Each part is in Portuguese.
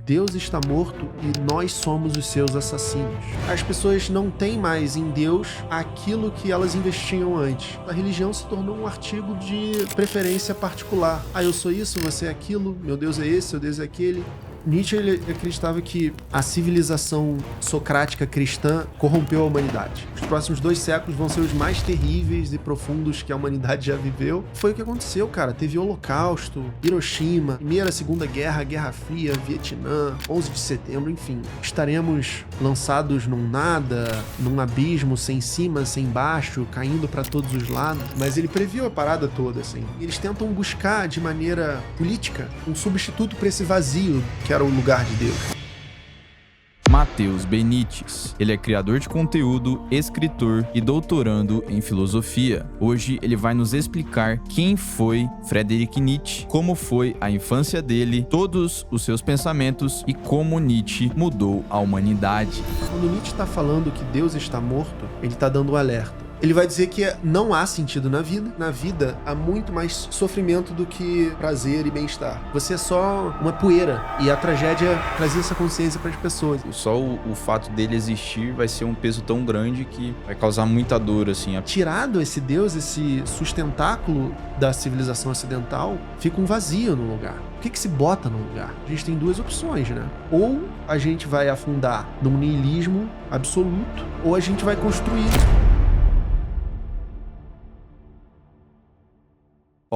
Deus está morto e nós somos os seus assassinos. As pessoas não têm mais em Deus aquilo que elas investiam antes. A religião se tornou um artigo de preferência particular. Ah, eu sou isso, você é aquilo, meu Deus é esse, seu Deus é aquele. Nietzsche ele acreditava que a civilização socrática cristã corrompeu a humanidade. Os próximos 2 séculos vão ser os mais terríveis e profundos que a humanidade já viveu. Foi o que aconteceu, cara. Teve Holocausto, Hiroshima, Primeira, Segunda Guerra, Guerra Fria, Vietnã, 11 de setembro, enfim. Estaremos lançados num nada, num abismo, sem cima, sem baixo, caindo pra todos os lados. Mas ele previu a parada toda, assim. Eles tentam buscar, de maneira política, um substituto pra esse vazio que era o lugar de Deus. Matheus Benites. Ele é criador de conteúdo, escritor e doutorando em filosofia. Hoje ele vai nos explicar quem foi Friedrich Nietzsche, como foi a infância dele, todos os seus pensamentos e como Nietzsche mudou a humanidade. Quando Nietzsche está falando que Deus está morto, ele está dando um alerta. Ele vai dizer que não há sentido na vida. Na vida, há muito mais sofrimento do que prazer e bem-estar. Você é só uma poeira. E a tragédia é trazer essa consciência para as pessoas. Só o fato dele existir vai ser um peso tão grande que vai causar muita dor, assim. Tirado esse Deus, esse sustentáculo da civilização ocidental, fica um vazio no lugar. O que se bota no lugar? A gente tem 2 opções, né? Ou a gente vai afundar num niilismo absoluto, ou a gente vai construir.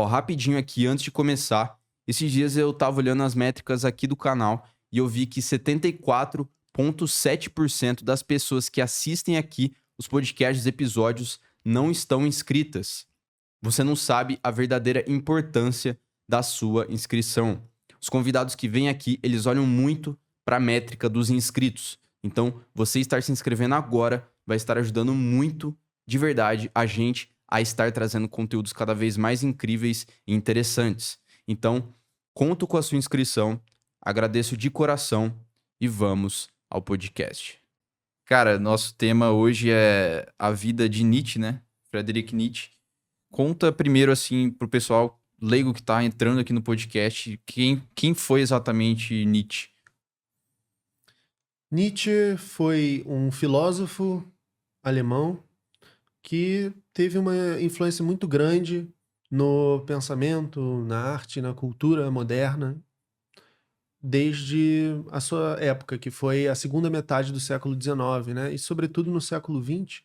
Rapidinho aqui, antes de começar, esses dias eu tava olhando as métricas aqui do canal e eu vi que 74,7% das pessoas que assistem aqui os podcasts, episódios, não estão inscritas. Você não sabe a verdadeira importância da sua inscrição. Os convidados que vêm aqui, eles olham muito para a métrica dos inscritos. Então, você estar se inscrevendo agora vai estar ajudando muito, de verdade, a gente a estar trazendo conteúdos cada vez mais incríveis e interessantes. Então, conto com a sua inscrição, agradeço de coração e vamos ao podcast. Cara, nosso tema hoje é a vida de Nietzsche, né? Friedrich Nietzsche. Conta primeiro, assim, pro pessoal leigo que tá entrando aqui no podcast, quem foi exatamente Nietzsche? Nietzsche foi um filósofo alemão que teve uma influência muito grande no pensamento, na arte, na cultura moderna, desde a sua época, que foi a segunda metade do século XIX, né? E, sobretudo, no século XX,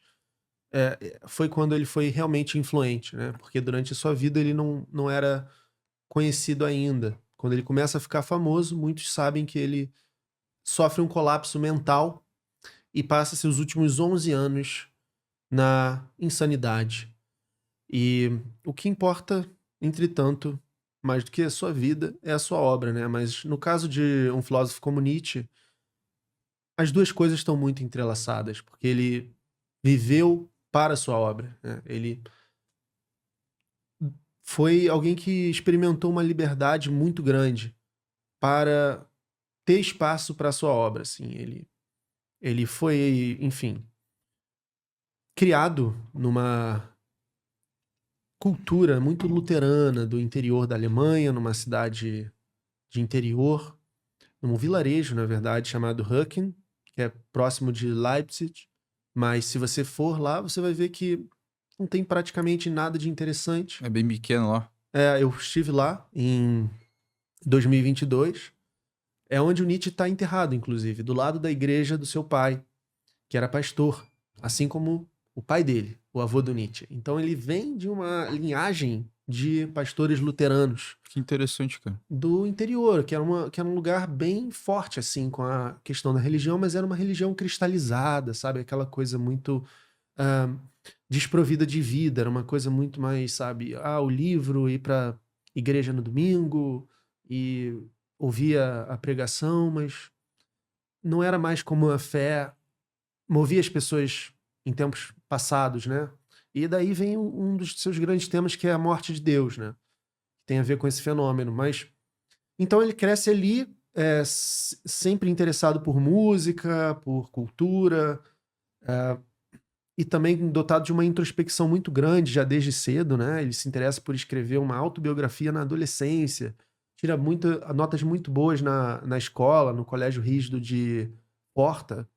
foi quando ele foi realmente influente, né? Porque durante a sua vida ele não era conhecido ainda. Quando ele começa a ficar famoso, muitos sabem que ele sofre um colapso mental e passa seus últimos 11 anos na insanidade. E o que importa, entretanto, mais do que a sua vida, é a sua obra, né? Mas no caso de um filósofo como Nietzsche, as 2 coisas estão muito entrelaçadas, porque ele viveu para a sua obra, né? Ele foi alguém que experimentou uma liberdade muito grande para ter espaço para a sua obra, assim. Ele foi, enfim, criado numa cultura muito luterana do interior da Alemanha, numa cidade de interior, num vilarejo, na verdade, chamado Höcken, que é próximo de Leipzig. Mas se você for lá, você vai ver que não tem praticamente nada de interessante. É bem pequeno lá. Eu estive lá em 2022. É onde o Nietzsche está enterrado, inclusive, do lado da igreja do seu pai, que era pastor, assim como o pai dele, o avô do Nietzsche. Então ele vem de uma linhagem de pastores luteranos. Que interessante, cara. Do interior, que era um lugar bem forte, assim, com a questão da religião, mas era uma religião cristalizada, sabe? Aquela coisa muito desprovida de vida, era uma coisa muito mais, sabe? O livro, ir pra igreja no domingo e ouvir a pregação, mas não era mais como a fé movia as pessoas em tempos passados, né? E daí vem um dos seus grandes temas, que é a morte de Deus, né? Tem a ver com esse fenômeno. Mas então ele cresce ali, sempre interessado por música, por cultura, e também dotado de uma introspecção muito grande, já desde cedo, né? Ele se interessa por escrever uma autobiografia na adolescência. tira notas muito boas na escola, no colégio rígido de Porta,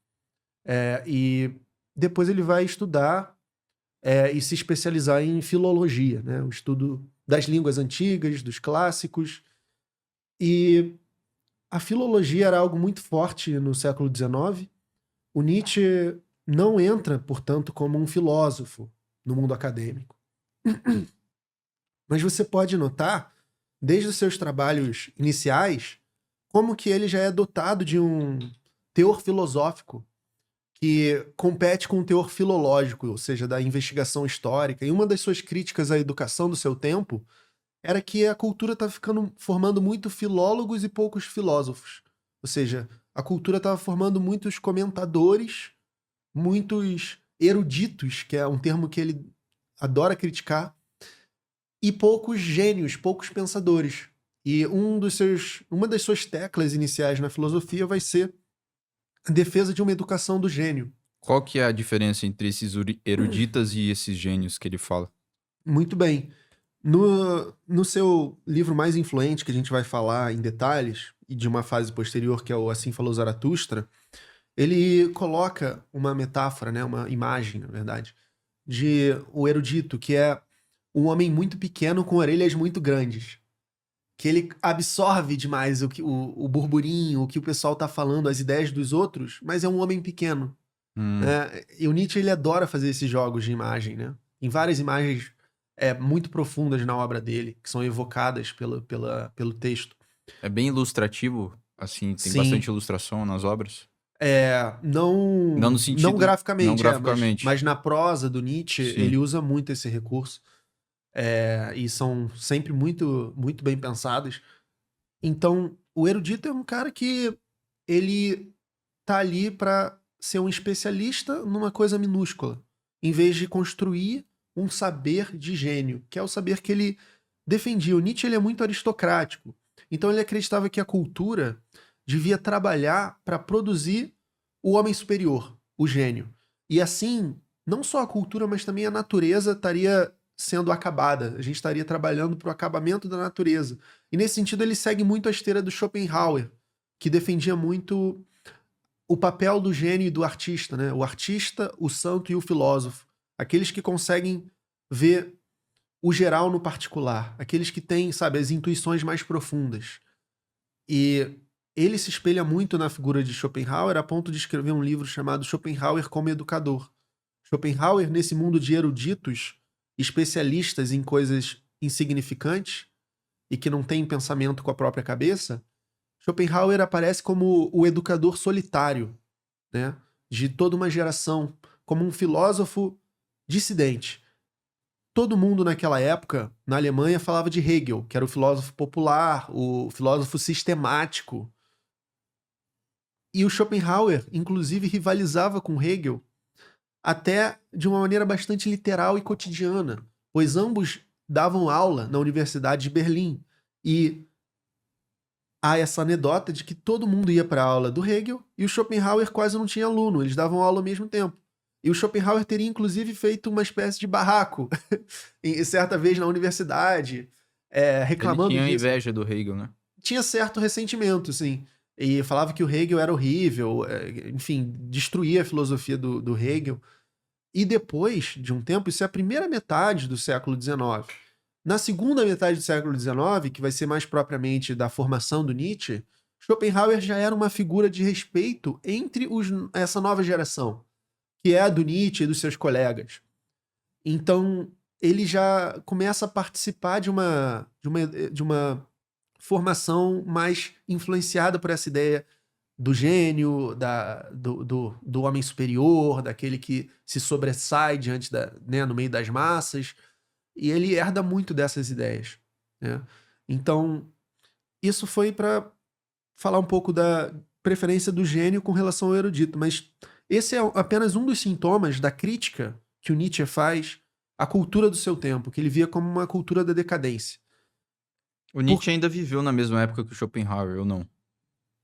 e depois ele vai estudar e se especializar em filologia, né? O estudo das línguas antigas, dos clássicos. E a filologia era algo muito forte no século XIX. O Nietzsche não entra, portanto, como um filósofo no mundo acadêmico. Mas você pode notar, desde os seus trabalhos iniciais, como que ele já é dotado de um teor filosófico que compete com o teor filológico, ou seja, da investigação histórica. E uma das suas críticas à educação do seu tempo era que a cultura estava formando muito filólogos e poucos filósofos. Ou seja, a cultura estava formando muitos comentadores, muitos eruditos, que é um termo que ele adora criticar, e poucos gênios, poucos pensadores. E uma das suas teclas iniciais na filosofia vai ser a defesa de uma educação do gênio. Qual que é a diferença entre esses eruditas e esses gênios que ele fala? Muito bem. No seu livro mais influente, que a gente vai falar em detalhes, e de uma fase posterior, que é o Assim Falou Zaratustra, ele coloca uma metáfora, né, uma imagem, na verdade, de o erudito, que é um homem muito pequeno com orelhas muito grandes. Que ele absorve demais o burburinho, o que o pessoal tá falando, as ideias dos outros, mas é um homem pequeno. Né? E o Nietzsche, ele adora fazer esses jogos de imagem, né? Em várias imagens muito profundas na obra dele, que são evocadas pelo texto. É bem ilustrativo, assim, tem Sim. bastante ilustração nas obras? Não no sentido... não graficamente, não graficamente. mas na prosa do Nietzsche, Sim. ele usa muito esse recurso. E são sempre muito, muito bem pensadas. Então, o erudito é um cara que ele tá ali para ser um especialista numa coisa minúscula, em vez de construir um saber de gênio, que é o saber que ele defendia. O Nietzsche, ele é muito aristocrático. Então ele acreditava que a cultura devia trabalhar para produzir o homem superior, o gênio. E assim, não só a cultura, mas também a natureza estaria sendo acabada. A gente estaria trabalhando para o acabamento da natureza. E nesse sentido ele segue muito a esteira do Schopenhauer, que defendia muito o papel do gênio e do artista, né? O artista, o santo e o filósofo. Aqueles que conseguem ver o geral no particular. Aqueles que têm, sabe, as intuições mais profundas. E ele se espelha muito na figura de Schopenhauer a ponto de escrever um livro chamado Schopenhauer como Educador. Schopenhauer, nesse mundo de eruditos, especialistas em coisas insignificantes e que não têm pensamento com a própria cabeça, Schopenhauer aparece como o educador solitário, né, de toda uma geração, como um filósofo dissidente. Todo mundo naquela época, na Alemanha, falava de Hegel, que era o filósofo popular, o filósofo sistemático. E o Schopenhauer, inclusive, rivalizava com Hegel até de uma maneira bastante literal e cotidiana, pois ambos davam aula na Universidade de Berlim. E há essa anedota de que todo mundo ia para a aula do Hegel e o Schopenhauer quase não tinha aluno, eles davam aula ao mesmo tempo. E o Schopenhauer teria inclusive feito uma espécie de barraco, certa vez na universidade, reclamando disso. Ele tinha disso. inveja do Hegel, né? Tinha certo ressentimento, sim. E falava que o Hegel era horrível, enfim, destruía a filosofia do Hegel. E depois de um tempo, isso é a primeira metade do século XIX. Na segunda metade do século XIX, que vai ser mais propriamente da formação do Nietzsche, Schopenhauer já era uma figura de respeito entre essa nova geração, que é a do Nietzsche e dos seus colegas. Então, ele já começa a participar de uma formação mais influenciada por essa ideia do gênio, do homem superior, daquele que se sobressai diante né, no meio das massas. E ele herda muito dessas ideias, né? Então, isso foi para falar um pouco da preferência do gênio com relação ao erudito, mas esse é apenas um dos sintomas da crítica que o Nietzsche faz à cultura do seu tempo, que ele via como uma cultura da decadência. O Nietzsche ainda viveu na mesma época que o Schopenhauer, ou não?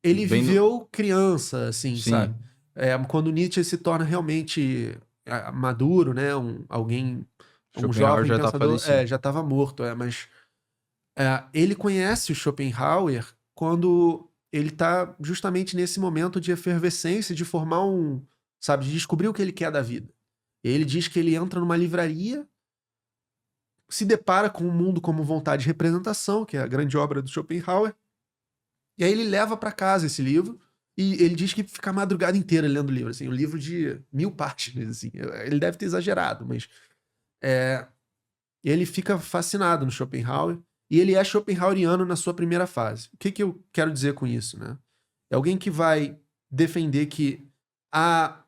Ele viveu criança, assim, Sim. sabe? Quando Nietzsche se torna realmente maduro, né? Alguém... Um Schopenhauer jovem já tá pensador, falecido. já estava morto, mas Ele conhece o Schopenhauer quando ele está justamente nesse momento de efervescência, de formar sabe, de descobrir o que ele quer da vida. Ele diz que ele entra numa livraria, se depara com o mundo como vontade de representação, que é a grande obra do Schopenhauer, e aí ele leva para casa esse livro, e ele diz que fica a madrugada inteira lendo o livro, assim, um livro de 1000 páginas, assim. Ele deve ter exagerado, mas ele fica fascinado no Schopenhauer, e ele é schopenhaueriano na sua primeira fase. O que eu quero dizer com isso, né? É alguém que vai defender que há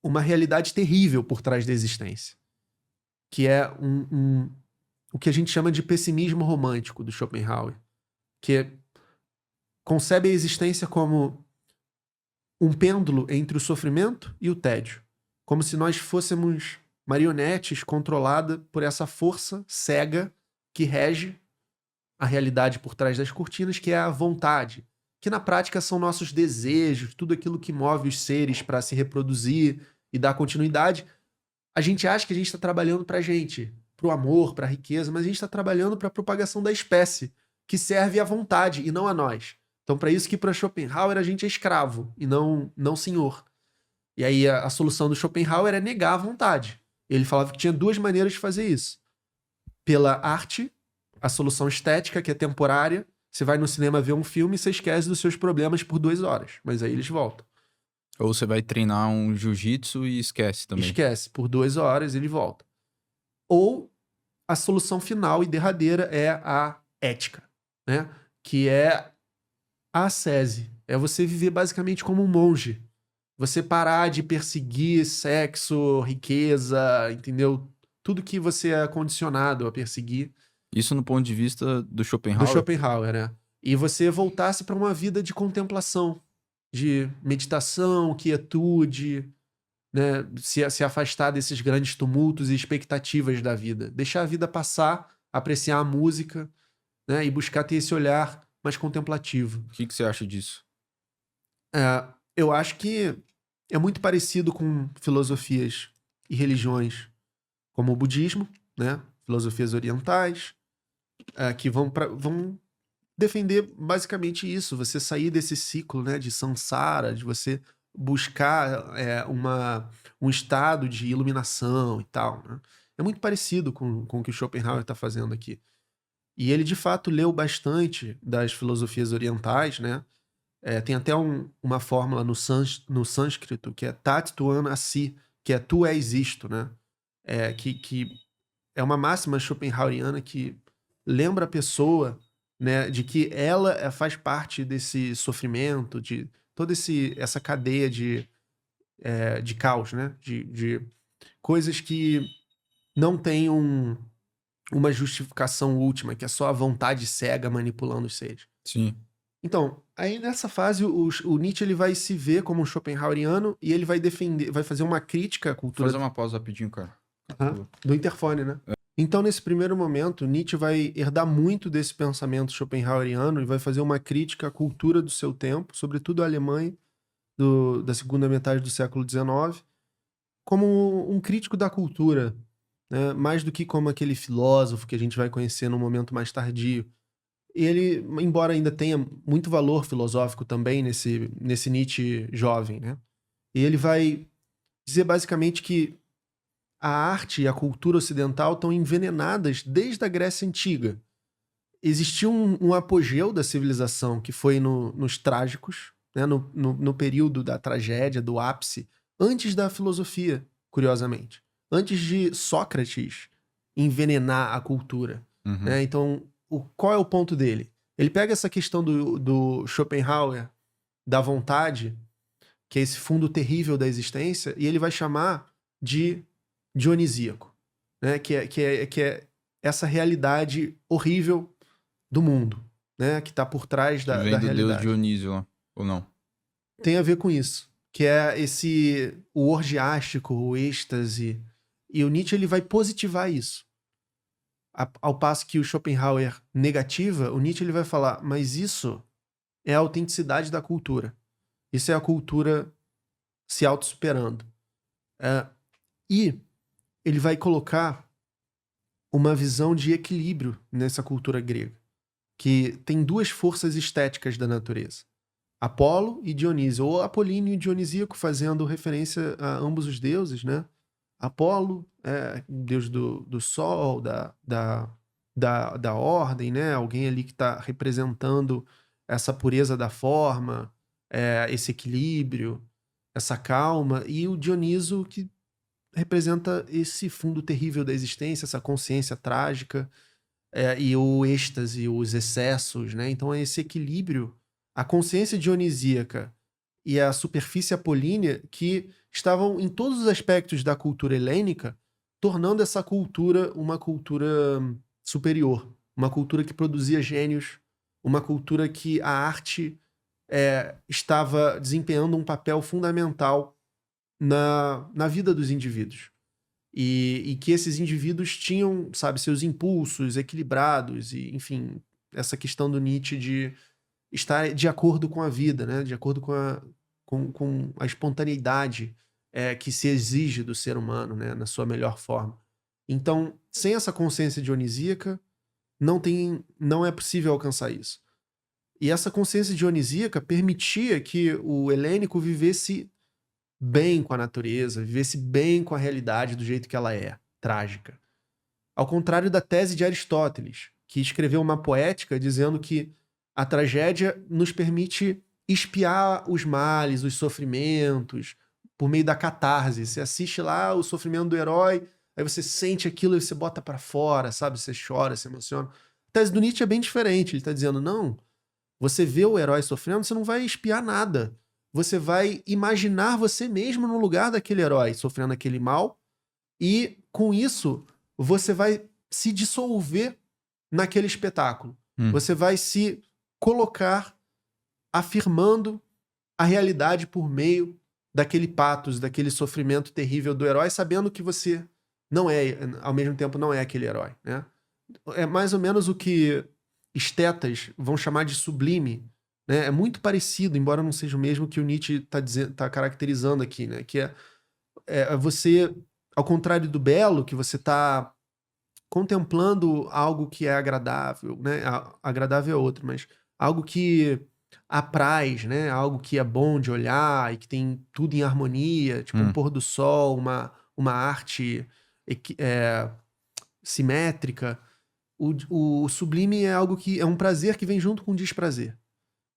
uma realidade terrível por trás da existência, que é o que a gente chama de pessimismo romântico do Schopenhauer, que concebe a existência como um pêndulo entre o sofrimento e o tédio, como se nós fôssemos marionetes controladas por essa força cega que rege a realidade por trás das cortinas, que é a vontade, que na prática são nossos desejos, tudo aquilo que move os seres para se reproduzir e dar continuidade. A gente acha que a gente está trabalhando para a gente, para o amor, para a riqueza, mas a gente está trabalhando para a propagação da espécie, que serve à vontade e não a nós. Então, para isso que para Schopenhauer a gente é escravo e não senhor. E aí a solução do Schopenhauer é negar a vontade. Ele falava que tinha 2 maneiras de fazer isso. Pela arte, a solução estética, que é temporária. Você vai no cinema ver um filme e você esquece dos seus problemas por 2 horas, mas aí eles voltam. Ou você vai treinar um jiu-jitsu e esquece também. Esquece, por 2 horas ele volta. Ou a solução final e derradeira é a ética, né? Que é a ascese. É você viver basicamente como um monge. Você parar de perseguir sexo, riqueza, entendeu? Tudo que você é condicionado a perseguir. Isso no ponto de vista do Schopenhauer? Do Schopenhauer, né? E você voltasse para uma vida de contemplação, de meditação, quietude, né? Se afastar desses grandes tumultos e expectativas da vida. Deixar a vida passar, apreciar a música, né? E buscar ter esse olhar mais contemplativo. O que você acha disso? Eu acho que é muito parecido com filosofias e religiões como o budismo, né? Filosofias orientais, que vão defender basicamente isso, você sair desse ciclo, né, de samsara, de você buscar um estado de iluminação e tal, né? É muito parecido com o que o Schopenhauer está fazendo aqui. E ele, de fato, leu bastante das filosofias orientais, né? Tem até uma fórmula no sânscrito, que é tat tuan asi, que é tu és isto, né? Que é uma máxima schopenhaueriana que lembra a pessoa, né, de que ela faz parte desse sofrimento, de toda essa cadeia de caos, né? De coisas que não têm uma justificação última, que é só a vontade cega manipulando os seres. Sim. Então, aí nessa fase o Nietzsche ele vai se ver como um schopenhaueriano e ele vai defender, vai fazer uma crítica à cultura... Vou fazer uma pausa rapidinho, cara. Do interfone, né? Então, nesse primeiro momento, Nietzsche vai herdar muito desse pensamento schopenhaueriano e vai fazer uma crítica à cultura do seu tempo, sobretudo a Alemanha da segunda metade do século XIX, como um crítico da cultura, né? Mais do que como aquele filósofo que a gente vai conhecer num momento mais tardio. Ele, embora ainda tenha muito valor filosófico também nesse Nietzsche jovem, né? E ele vai dizer basicamente que a arte e a cultura ocidental estão envenenadas desde a Grécia Antiga. Existiu um apogeu da civilização que foi nos trágicos, né? No período da tragédia, do ápice, antes da filosofia, curiosamente. Antes de Sócrates envenenar a cultura. Uhum. Né? Então, qual é o ponto dele? Ele pega essa questão do Schopenhauer, da vontade, que é esse fundo terrível da existência, e ele vai chamar de dionisíaco, né? Que é essa realidade horrível do mundo, né? Que está por trás da realidade. Vem do realidade. Deus Dionísio, ou não? Tem a ver com isso, que é o orgiástico, o êxtase, e o Nietzsche ele vai positivar isso. Ao passo que o Schopenhauer negativa, o Nietzsche ele vai falar, mas isso é a autenticidade da cultura. Isso é a cultura se autossuperando. E ele vai colocar uma visão de equilíbrio nessa cultura grega, que tem duas forças estéticas da natureza. Apolo e Dionísio, ou Apolíneo e Dionisíaco, fazendo referência a ambos os deuses, né? Apolo é deus do sol, da ordem, né? Alguém ali que está representando essa pureza da forma, esse equilíbrio, essa calma, e o Dioniso que representa esse fundo terrível da existência, essa consciência trágica, e o êxtase, os excessos, né? Então é esse equilíbrio, a consciência dionisíaca e a superfície apolínea que estavam em todos os aspectos da cultura helênica, tornando essa cultura uma cultura superior, uma cultura que produzia gênios, uma cultura que a arte estava desempenhando um papel fundamental na vida dos indivíduos. E que esses indivíduos tinham, sabe, seus impulsos equilibrados, e, enfim, essa questão do Nietzsche de estar de acordo com a vida, né? De acordo com a espontaneidade que se exige do ser humano, né? Na sua melhor forma. Então, sem essa consciência dionisíaca, não é possível alcançar isso. E essa consciência dionisíaca permitia que o helênico vivesse bem com a natureza, vivesse bem com a realidade do jeito que ela é, trágica. Ao contrário da tese de Aristóteles, que escreveu uma poética dizendo que a tragédia nos permite expiar os males, os sofrimentos, por meio da catarse. Você assiste lá o sofrimento do herói, aí você sente aquilo e você bota pra fora, sabe? Você chora, se emociona. A tese do Nietzsche é bem diferente. Ele tá dizendo, não, você vê o herói sofrendo, você não vai expiar nada. Você vai imaginar você mesmo no lugar daquele herói, sofrendo aquele mal, e com isso você vai se dissolver naquele espetáculo. Você vai se colocar afirmando a realidade por meio daquele patos, daquele sofrimento terrível do herói, sabendo que você não é, ao mesmo tempo, não é aquele herói, né? É mais ou menos o que estetas vão chamar de sublime, né? É muito parecido, embora não seja o mesmo que o Nietzsche tá caracterizando aqui, né? Que é você, ao contrário do belo, que você está contemplando algo que é agradável, né? Agradável é outro, mas algo que apraz, né? Algo que é bom de olhar e que tem tudo em harmonia, tipo um pôr do sol, uma arte simétrica. O sublime é algo que é um prazer que vem junto com o desprazer.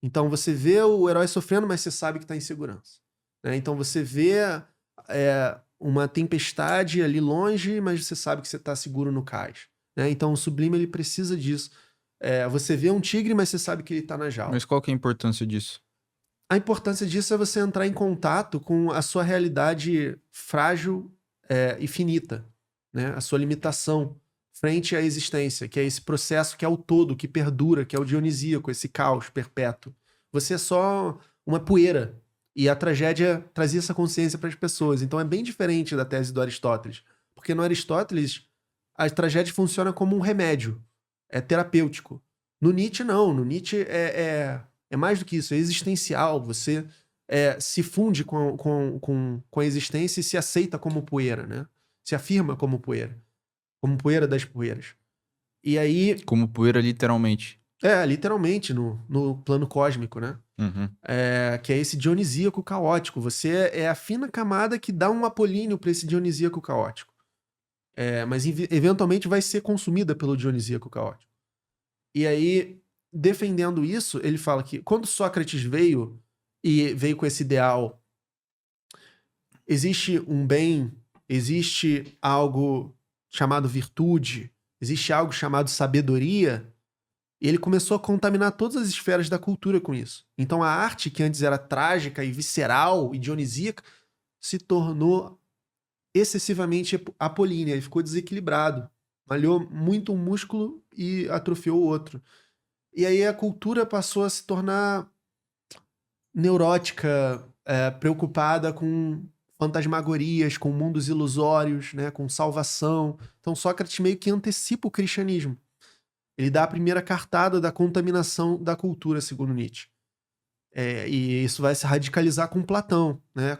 Então você vê o herói sofrendo, mas você sabe que está em segurança, né? Então você vê uma tempestade ali longe, mas você sabe que você está seguro no cais, né? Então o sublime ele precisa disso. Você vê um tigre, mas você sabe que ele está na jaula. Mas qual que é a importância disso? A importância disso é você entrar em contato com a sua realidade frágil e finita, né? A sua limitação frente à existência, que é esse processo que é o todo, que perdura, que é o dionisíaco, esse caos perpétuo. Você é só uma poeira. E a tragédia trazia essa consciência para as pessoas. Então é bem diferente da tese do Aristóteles. Porque no Aristóteles, a tragédia funciona como um remédio. É terapêutico. No Nietzsche, não. No Nietzsche é mais do que isso. É existencial. Você se funde com a existência e se aceita como poeira, né? Se afirma como poeira. Como poeira das poeiras. E aí... Como poeira, literalmente. Literalmente, no plano cósmico, né? Que é esse dionisíaco caótico. Você é a fina camada que dá um apolíneo para esse dionisíaco caótico. Mas eventualmente vai ser consumida pelo dionisíaco caótico. E aí, defendendo isso, ele fala que quando Sócrates veio com esse ideal, existe um bem, existe algo chamado virtude, existe algo chamado sabedoria, e ele começou a contaminar todas as esferas da cultura com isso. Então a arte, que antes era trágica e visceral e dionisíaca, se tornou excessivamente apolínea e ficou desequilibrado. Malhou muito um músculo e atrofiou o outro. E aí a cultura passou a se tornar neurótica, preocupada com fantasmagorias, com mundos ilusórios, né, com salvação. Então Sócrates meio que antecipa o cristianismo. Ele dá a primeira cartada da contaminação da cultura, segundo Nietzsche. E isso vai se radicalizar com Platão, né,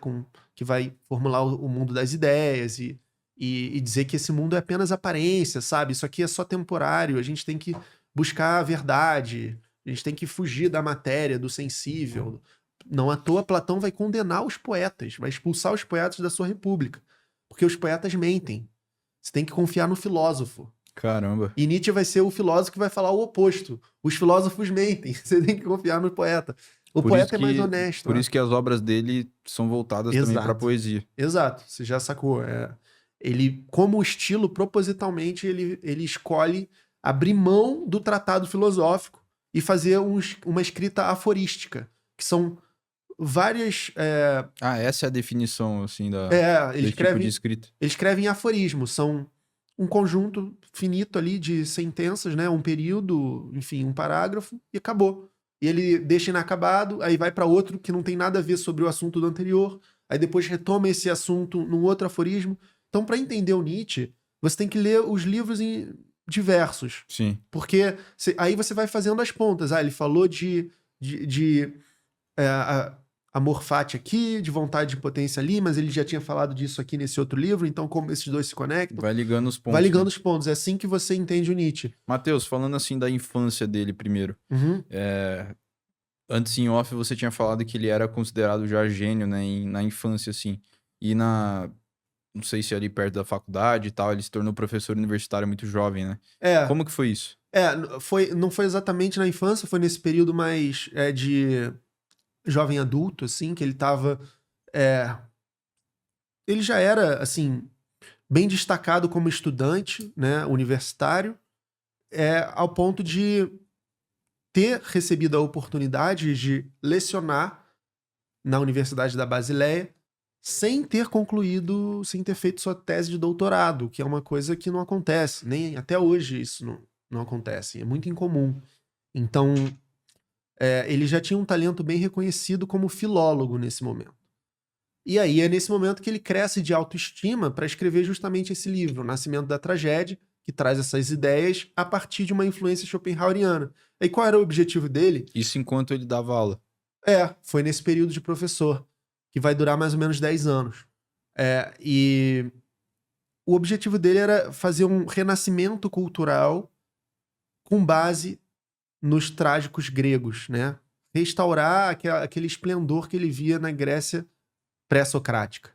que vai formular o mundo das ideias e e dizer que esse mundo é apenas aparência, sabe? Isso aqui é só temporário, a gente tem que buscar a verdade, a gente tem que fugir da matéria, do sensível. Não à toa, Platão vai condenar os poetas, vai expulsar os poetas da sua república, porque os poetas mentem. Você tem que confiar no filósofo. Caramba. E Nietzsche vai ser o filósofo que vai falar o oposto. Os filósofos mentem, você tem que confiar no poeta. O poeta é mais honesto. Por isso que as obras dele são voltadas também para a poesia. Exato, você já sacou. Ele, como estilo, propositalmente, ele escolhe abrir mão do tratado filosófico e fazer uma escrita aforística, que são várias... essa é a definição, assim, ele tipo de escrita. Ele escreve em aforismo, são um conjunto finito ali de sentenças, né? Um período, enfim, um parágrafo, e acabou. E ele deixa inacabado, aí vai para outro que não tem nada a ver sobre o assunto do anterior, aí depois retoma esse assunto num outro aforismo. Então, para entender o Nietzsche, você tem que ler os livros em diversos. Sim. Porque aí você vai fazendo as pontas. Ele falou de amor fati aqui, de vontade de potência ali, mas ele já tinha falado disso aqui nesse outro livro, então como esses dois se conectam? Vai ligando os pontos. Vai ligando os pontos, é assim que você entende o Nietzsche. Matheus, falando assim da infância dele primeiro, antes em off você tinha falado que ele era considerado já gênio, né, na infância, assim, e não sei se ali perto da faculdade e tal, ele se tornou professor universitário muito jovem, né? Como que foi isso? Não foi exatamente na infância, foi nesse período mais de jovem adulto, assim, que ele tava... ele já era, assim, bem destacado como estudante, né, universitário, ao ponto de ter recebido a oportunidade de lecionar na Universidade da Basileia sem ter concluído, sem ter feito sua tese de doutorado, que é uma coisa que não acontece, nem até hoje isso não acontece, é muito incomum. Então, ele já tinha um talento bem reconhecido como filólogo nesse momento. E aí é nesse momento que ele cresce de autoestima para escrever justamente esse livro, O Nascimento da Tragédia, que traz essas ideias a partir de uma influência schopenhaueriana. E qual era o objetivo dele? Isso enquanto ele dava aula. Foi nesse período de professor, que vai durar mais ou menos 10 anos. E o objetivo dele era fazer um renascimento cultural com base nos trágicos gregos, né? Restaurar aquele esplendor que ele via na Grécia pré-socrática.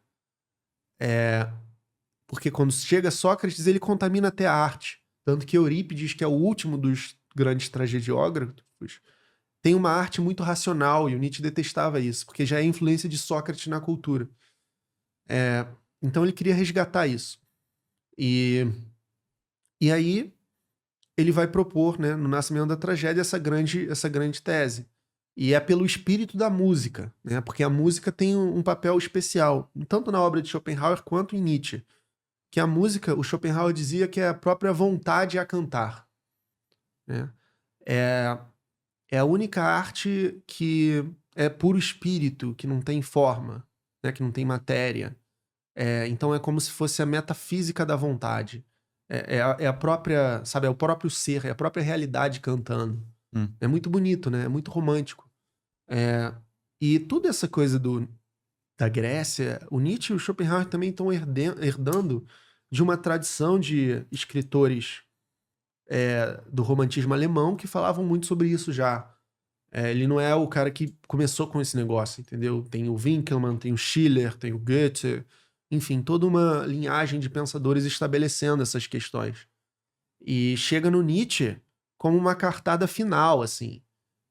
Porque quando chega Sócrates, ele contamina até a arte. Tanto que Eurípides, que é o último dos grandes tragediógrafos, tem uma arte muito racional, e o Nietzsche detestava isso, porque já é influência de Sócrates na cultura. Então ele queria resgatar isso. E aí ele vai propor, né, no Nascimento da Tragédia, essa grande tese. E é pelo espírito da música, né, porque a música tem um papel especial, tanto na obra de Schopenhauer quanto em Nietzsche. Que a música, o Schopenhauer dizia que é a própria vontade a cantar. Né? É a única arte que é puro espírito, que não tem forma, né, que não tem matéria. Então é como se fosse a metafísica da vontade. É a própria, sabe, é o próprio ser, é a própria realidade cantando. É muito bonito, né? É muito romântico. E toda essa coisa da Grécia, o Nietzsche e o Schopenhauer também estão herdando de uma tradição de escritores do romantismo alemão que falavam muito sobre isso já. Ele não é o cara que começou com esse negócio, entendeu? Tem o Winckelmann, tem o Schiller, tem o Goethe, enfim, toda uma linhagem de pensadores estabelecendo essas questões. E chega no Nietzsche como uma cartada final, assim,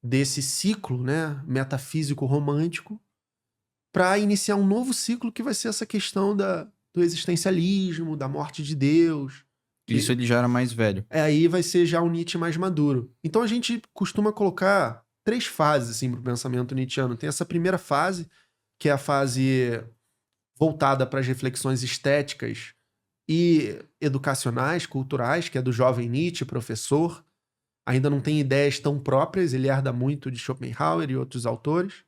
desse ciclo, né, metafísico romântico, para iniciar um novo ciclo que vai ser essa questão do existencialismo, da morte de Deus. Isso ele já era mais velho. Aí vai ser já um Nietzsche mais maduro. Então a gente costuma colocar 3 fases assim, para o pensamento nietzschiano. Tem essa primeira fase, que é a fase voltada para as reflexões estéticas e educacionais, culturais, que é do jovem Nietzsche, professor. Ainda não tem ideias tão próprias, ele herda muito de Schopenhauer e outros autores.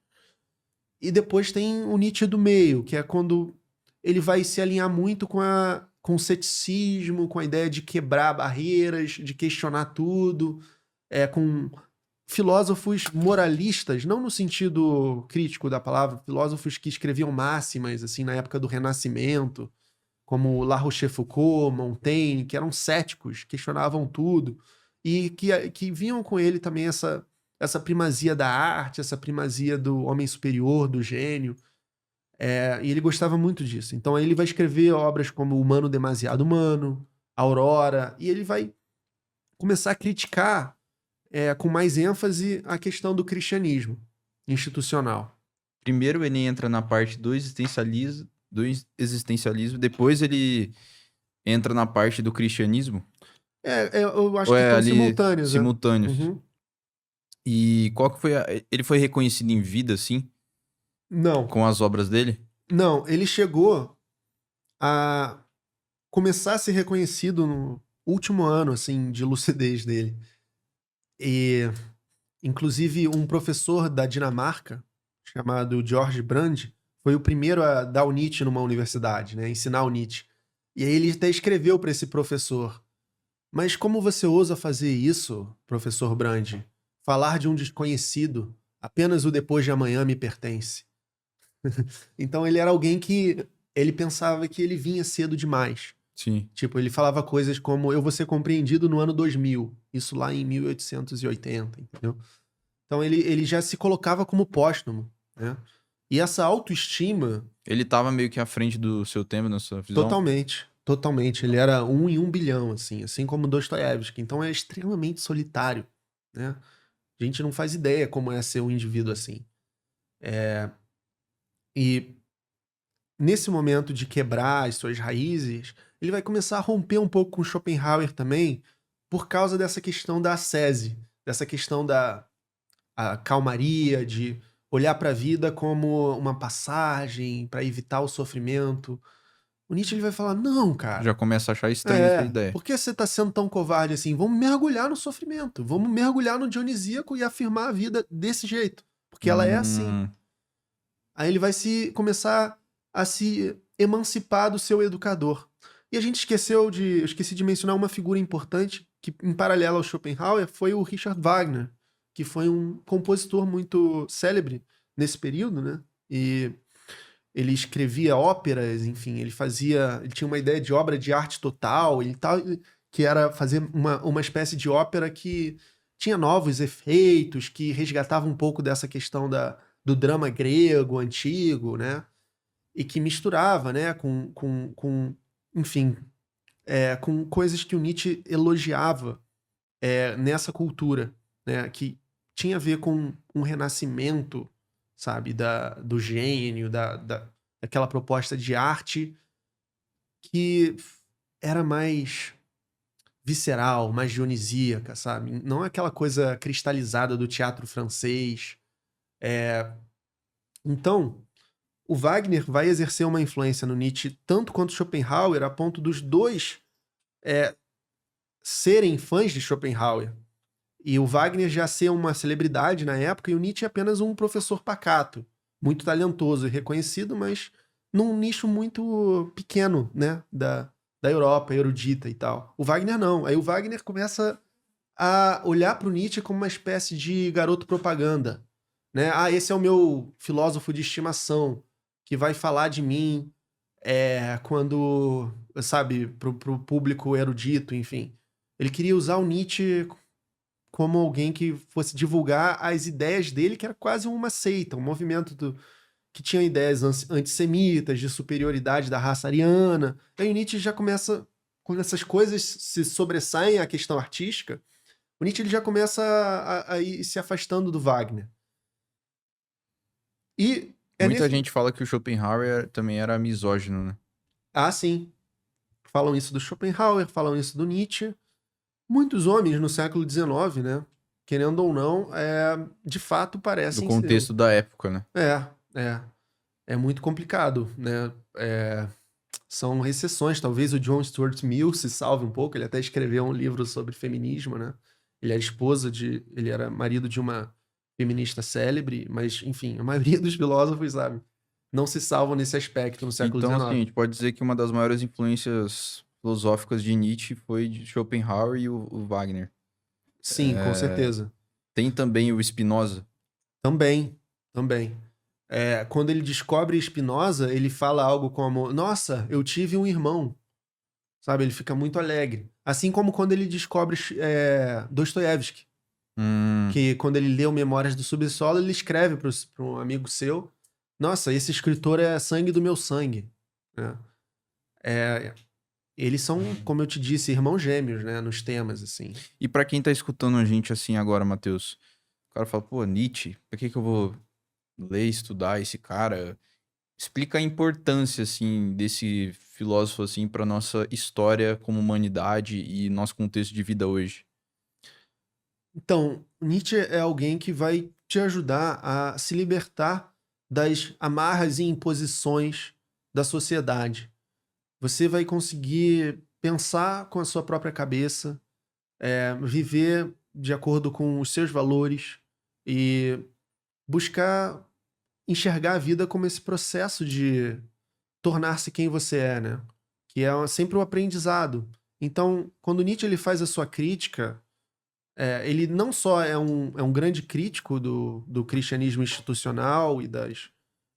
E depois tem o Nietzsche do meio, que é quando ele vai se alinhar muito com o ceticismo, com a ideia de quebrar barreiras, de questionar tudo, com filósofos moralistas, não no sentido crítico da palavra, filósofos que escreviam máximas, assim, na época do Renascimento, como La Rochefoucauld, Montaigne, que eram céticos, questionavam tudo, e que vinham com ele também essa primazia da arte, essa primazia do homem superior, do gênio, e ele gostava muito disso. Então aí ele vai escrever obras como Humano Demasiado Humano, Aurora, e ele vai começar a criticar com mais ênfase a questão do cristianismo institucional. Primeiro ele entra na parte do existencialismo, depois ele entra na parte do cristianismo? Eu acho Ou que é estão ali simultâneos. simultâneos? Uhum. E qual que foi ele foi reconhecido em vida, assim, Não, com as obras dele? não, ele chegou a começar a ser reconhecido no último ano, assim, de lucidez dele. E, inclusive, um professor da Dinamarca, chamado George Brand, foi o primeiro a dar o Nietzsche numa universidade, né? Ensinar o Nietzsche. E aí ele até escreveu para esse professor: mas como você ousa fazer isso, professor Brand? Falar de um desconhecido, apenas o depois de amanhã me pertence. Então ele era alguém que ele pensava que ele vinha cedo demais. Sim. Tipo, ele falava coisas como eu vou ser compreendido no ano 2000, isso lá em 1880, entendeu? Então ele já se colocava como póstumo, né? E essa autoestima, Ele tava meio que à frente do seu tempo, na sua visão? totalmente, ele era 1 em 1 bilhão, assim como Dostoiévski. Então é extremamente solitário, né? A gente não faz ideia como é ser um indivíduo assim. E nesse momento de quebrar as suas raízes, ele vai começar a romper um pouco com Schopenhauer também, por causa dessa questão da ascese, dessa questão da a calmaria, de olhar para a vida como uma passagem, para evitar o sofrimento. O Nietzsche ele vai falar: não, Já cara. começa a achar estranha essa ideia. Por que você tá sendo tão covarde assim? Vamos mergulhar no sofrimento. Vamos mergulhar no dionisíaco e afirmar a vida desse jeito. Porque ela é assim. Aí ele vai começar a se emancipar do seu educador. E a gente eu esqueci de mencionar uma figura importante que, em paralelo ao Schopenhauer, foi o Richard Wagner, que foi um compositor muito célebre nesse período, né? E ele escrevia óperas, enfim, ele tinha uma ideia de obra de arte total, que era fazer uma espécie de ópera que tinha novos efeitos, que resgatava um pouco dessa questão do drama grego antigo, né? E que misturava, né, enfim, com coisas que o Nietzsche elogiava nessa cultura, né? Que tinha a ver com um renascimento, sabe, do gênio, daquela proposta de arte que era mais visceral, mais dionisíaca, sabe? Não aquela coisa cristalizada do teatro francês. Então, o Wagner vai exercer uma influência no Nietzsche tanto quanto Schopenhauer, a ponto dos dois serem fãs de Schopenhauer. E o Wagner já ser uma celebridade na época, e o Nietzsche apenas um professor pacato, muito talentoso e reconhecido, mas num nicho muito pequeno, né, da Europa, erudita e tal. O Wagner não. Aí o Wagner começa a olhar para o Nietzsche como uma espécie de garoto propaganda, né? Ah, esse é o meu filósofo de estimação, que vai falar de mim quando, sabe, pro público erudito, enfim. Ele queria usar o Nietzsche como alguém que fosse divulgar as ideias dele, que era quase uma seita, um movimento que tinha ideias antissemitas, de superioridade da raça ariana. Aí o Nietzsche já começa, quando essas coisas se sobressaem à questão artística, o Nietzsche ele já começa a ir se afastando do Wagner. E Muita gente fala que o Schopenhauer também era misógino, né? Ah, sim. Falam isso do Schopenhauer, falam isso do Nietzsche. Muitos homens no século XIX, né? Querendo ou não, de fato parecem Do contexto da época, né? É muito complicado, né? São recessões. Talvez o John Stuart Mill se salve um pouco. Ele até escreveu um livro sobre feminismo, né? Ele era marido de uma feminista célebre, mas, enfim, a maioria dos filósofos, sabe, não se salvam nesse aspecto no século Então, XIX. assim, a gente pode dizer que uma das maiores influências filosóficas de Nietzsche foi de Schopenhauer e o Wagner. Sim, com certeza. Tem também o Spinoza. Também. Quando ele descobre Spinoza, ele fala algo como: Nossa, eu tive um irmão. Sabe? Ele fica muito alegre. Assim como quando ele descobre Dostoiévski, que quando ele leu Memórias do Subsolo, ele escreve para um amigo seu: Nossa, esse escritor é sangue do meu sangue. Né? Eles são, como eu te disse, irmãos gêmeos, né? Nos temas, assim. E pra quem tá escutando a gente assim agora, Matheus, o cara fala, pô, Nietzsche, pra que eu vou ler, estudar esse cara? Explica a importância, assim, desse filósofo, assim, pra nossa história como humanidade e nosso contexto de vida hoje. Então, Nietzsche é alguém que vai te ajudar a se libertar das amarras e imposições da sociedade. Você vai conseguir pensar com a sua própria cabeça, viver de acordo com os seus valores e buscar enxergar a vida como esse processo de tornar-se quem você é, né? Que é sempre um aprendizado. Então, quando Nietzsche ele faz a sua crítica, ele não só é um grande crítico do cristianismo institucional e das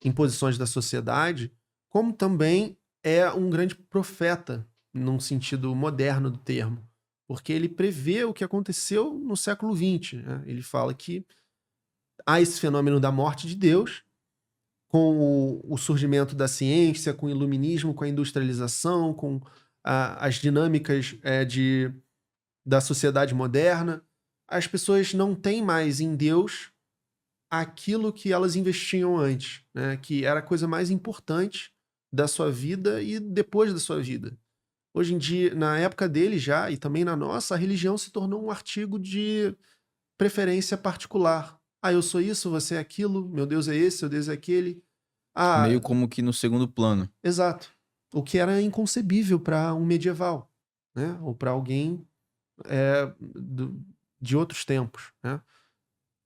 imposições da sociedade, como também é um grande profeta, num sentido moderno do termo. Porque ele prevê o que aconteceu no século XX. Né? Ele fala que há esse fenômeno da morte de Deus, com o surgimento da ciência, com o iluminismo, com a industrialização, com as dinâmicas da sociedade moderna. As pessoas não têm mais em Deus aquilo que elas investiam antes, né? Que era a coisa mais importante da sua vida e depois da sua vida. Hoje em dia, na época dele já, e também na nossa, a religião se tornou um artigo de preferência particular. Ah, eu sou isso, você é aquilo, meu Deus é esse, meu Deus é aquele. Ah, Meio como que no segundo plano. exato. O que era inconcebível para um medieval, né? Ou para alguém de outros tempos, né?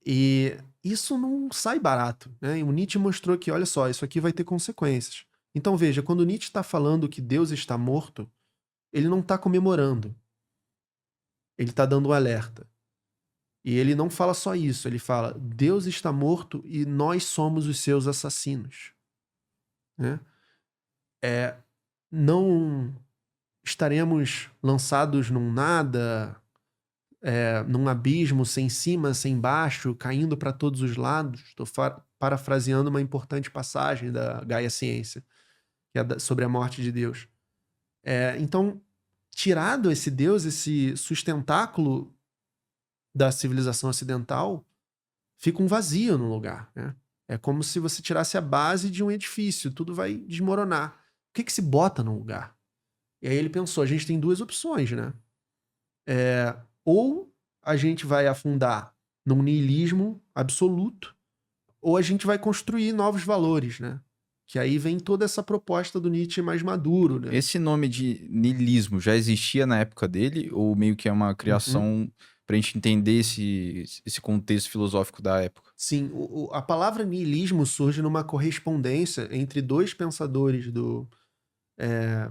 E isso não sai barato, né? E o Nietzsche mostrou que, olha só, isso aqui vai ter consequências. Então veja, quando Nietzsche está falando que Deus está morto, ele não está comemorando. Ele está dando um alerta. E ele não fala só isso, ele fala: Deus está morto e nós somos os seus assassinos. Né? Não estaremos lançados num nada, num abismo sem cima, sem baixo, caindo para todos os lados. Estou parafraseando uma importante passagem da Gaia Ciência, que é sobre a morte de Deus. Então, tirado esse Deus, esse sustentáculo da civilização ocidental, fica um vazio no lugar. Né? É como se você tirasse a base de um edifício, tudo vai desmoronar. O que se bota no lugar? E aí ele pensou, a gente tem duas opções, né? Ou a gente vai afundar num niilismo absoluto, ou a gente vai construir novos valores, né? Que aí vem toda essa proposta do Nietzsche mais maduro, né? Esse nome de niilismo já existia na época dele? Ou meio que é uma criação pra gente entender esse contexto filosófico da época? Sim, a palavra niilismo surge numa correspondência entre dois pensadores do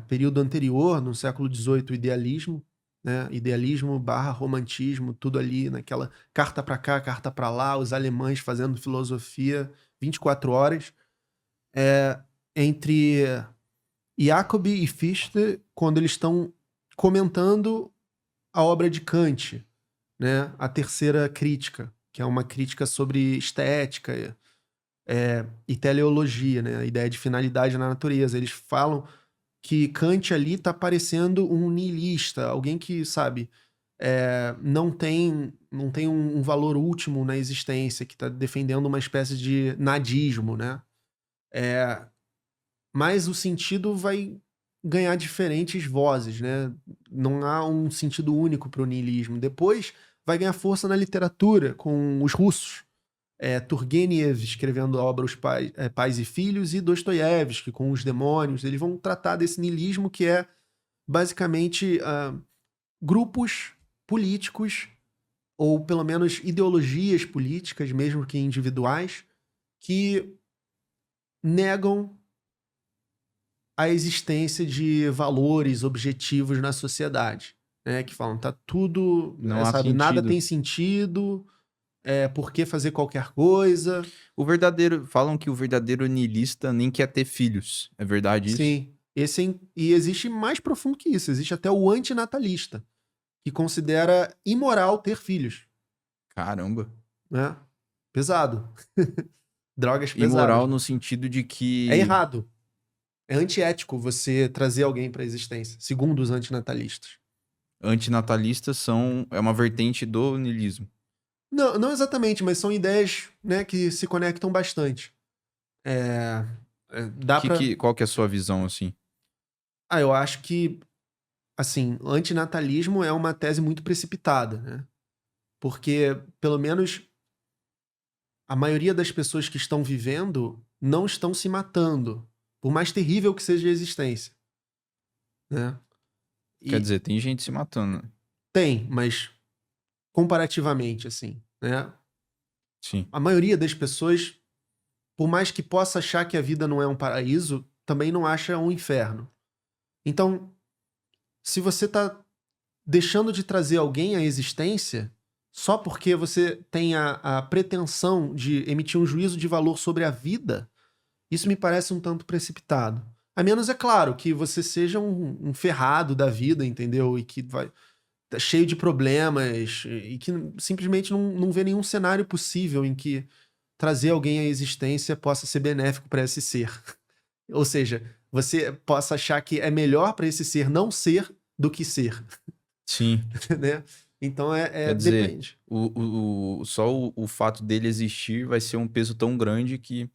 período anterior, no século XVIII, o idealismo, né? Idealismo barra romantismo, tudo ali naquela carta para cá, carta para lá, os alemães fazendo filosofia 24 horas. Entre Jacobi e Fichte, quando eles estão comentando a obra de Kant, né? A terceira crítica, que é uma crítica sobre estética e teleologia, né? A ideia de finalidade na natureza. Eles falam que Kant ali está parecendo um niilista, alguém que, sabe, não tem um valor último na existência, que está defendendo uma espécie de nadismo, né? Mas o sentido vai ganhar diferentes vozes, né? Não há um sentido único para o niilismo. Depois vai ganhar força na literatura, com os russos. Turgenev escrevendo a obra Os Pais e Filhos, e Dostoiévski com Os Demônios. Eles vão tratar desse niilismo que é basicamente grupos políticos, ou pelo menos ideologias políticas, mesmo que individuais, que negam a existência de valores, objetivos na sociedade. Né? Que falam, tá tudo, Não há sabe, nada sentido. tem sentido, por que fazer qualquer coisa. Falam que o verdadeiro niilista nem quer ter filhos. É verdade isso? Sim. E existe mais profundo que isso. Existe até o antinatalista, que considera imoral ter filhos. Caramba. Né? Pesado. Drogas pesadas. Imoral no sentido de que... É errado. É antiético você trazer alguém para a existência, segundo os antinatalistas. Antinatalistas é uma vertente do niilismo. Não, não exatamente, mas são ideias, né, que se conectam bastante. Qual que é a sua visão, assim? Eu acho que, assim, antinatalismo é uma tese muito precipitada, né? Porque, pelo menos, a maioria das pessoas que estão vivendo não estão se matando, por mais terrível que seja a existência, né? Quer dizer, tem gente se matando, né? Tem, mas comparativamente, assim, né? Sim. A maioria das pessoas, por mais que possa achar que a vida não é um paraíso, também não acha um inferno. Então, se você tá deixando de trazer alguém à existência só porque você tem a pretensão de emitir um juízo de valor sobre a vida, isso me parece um tanto precipitado. A menos, é claro, que você seja um ferrado da vida, entendeu? E que tá cheio de problemas e que simplesmente não vê nenhum cenário possível em que trazer alguém à existência possa ser benéfico para esse ser. Ou seja, você possa achar que é melhor para esse ser não ser do que ser. Sim. Né? Então, Quer dizer, depende. Só o fato dele existir vai ser um peso tão grande que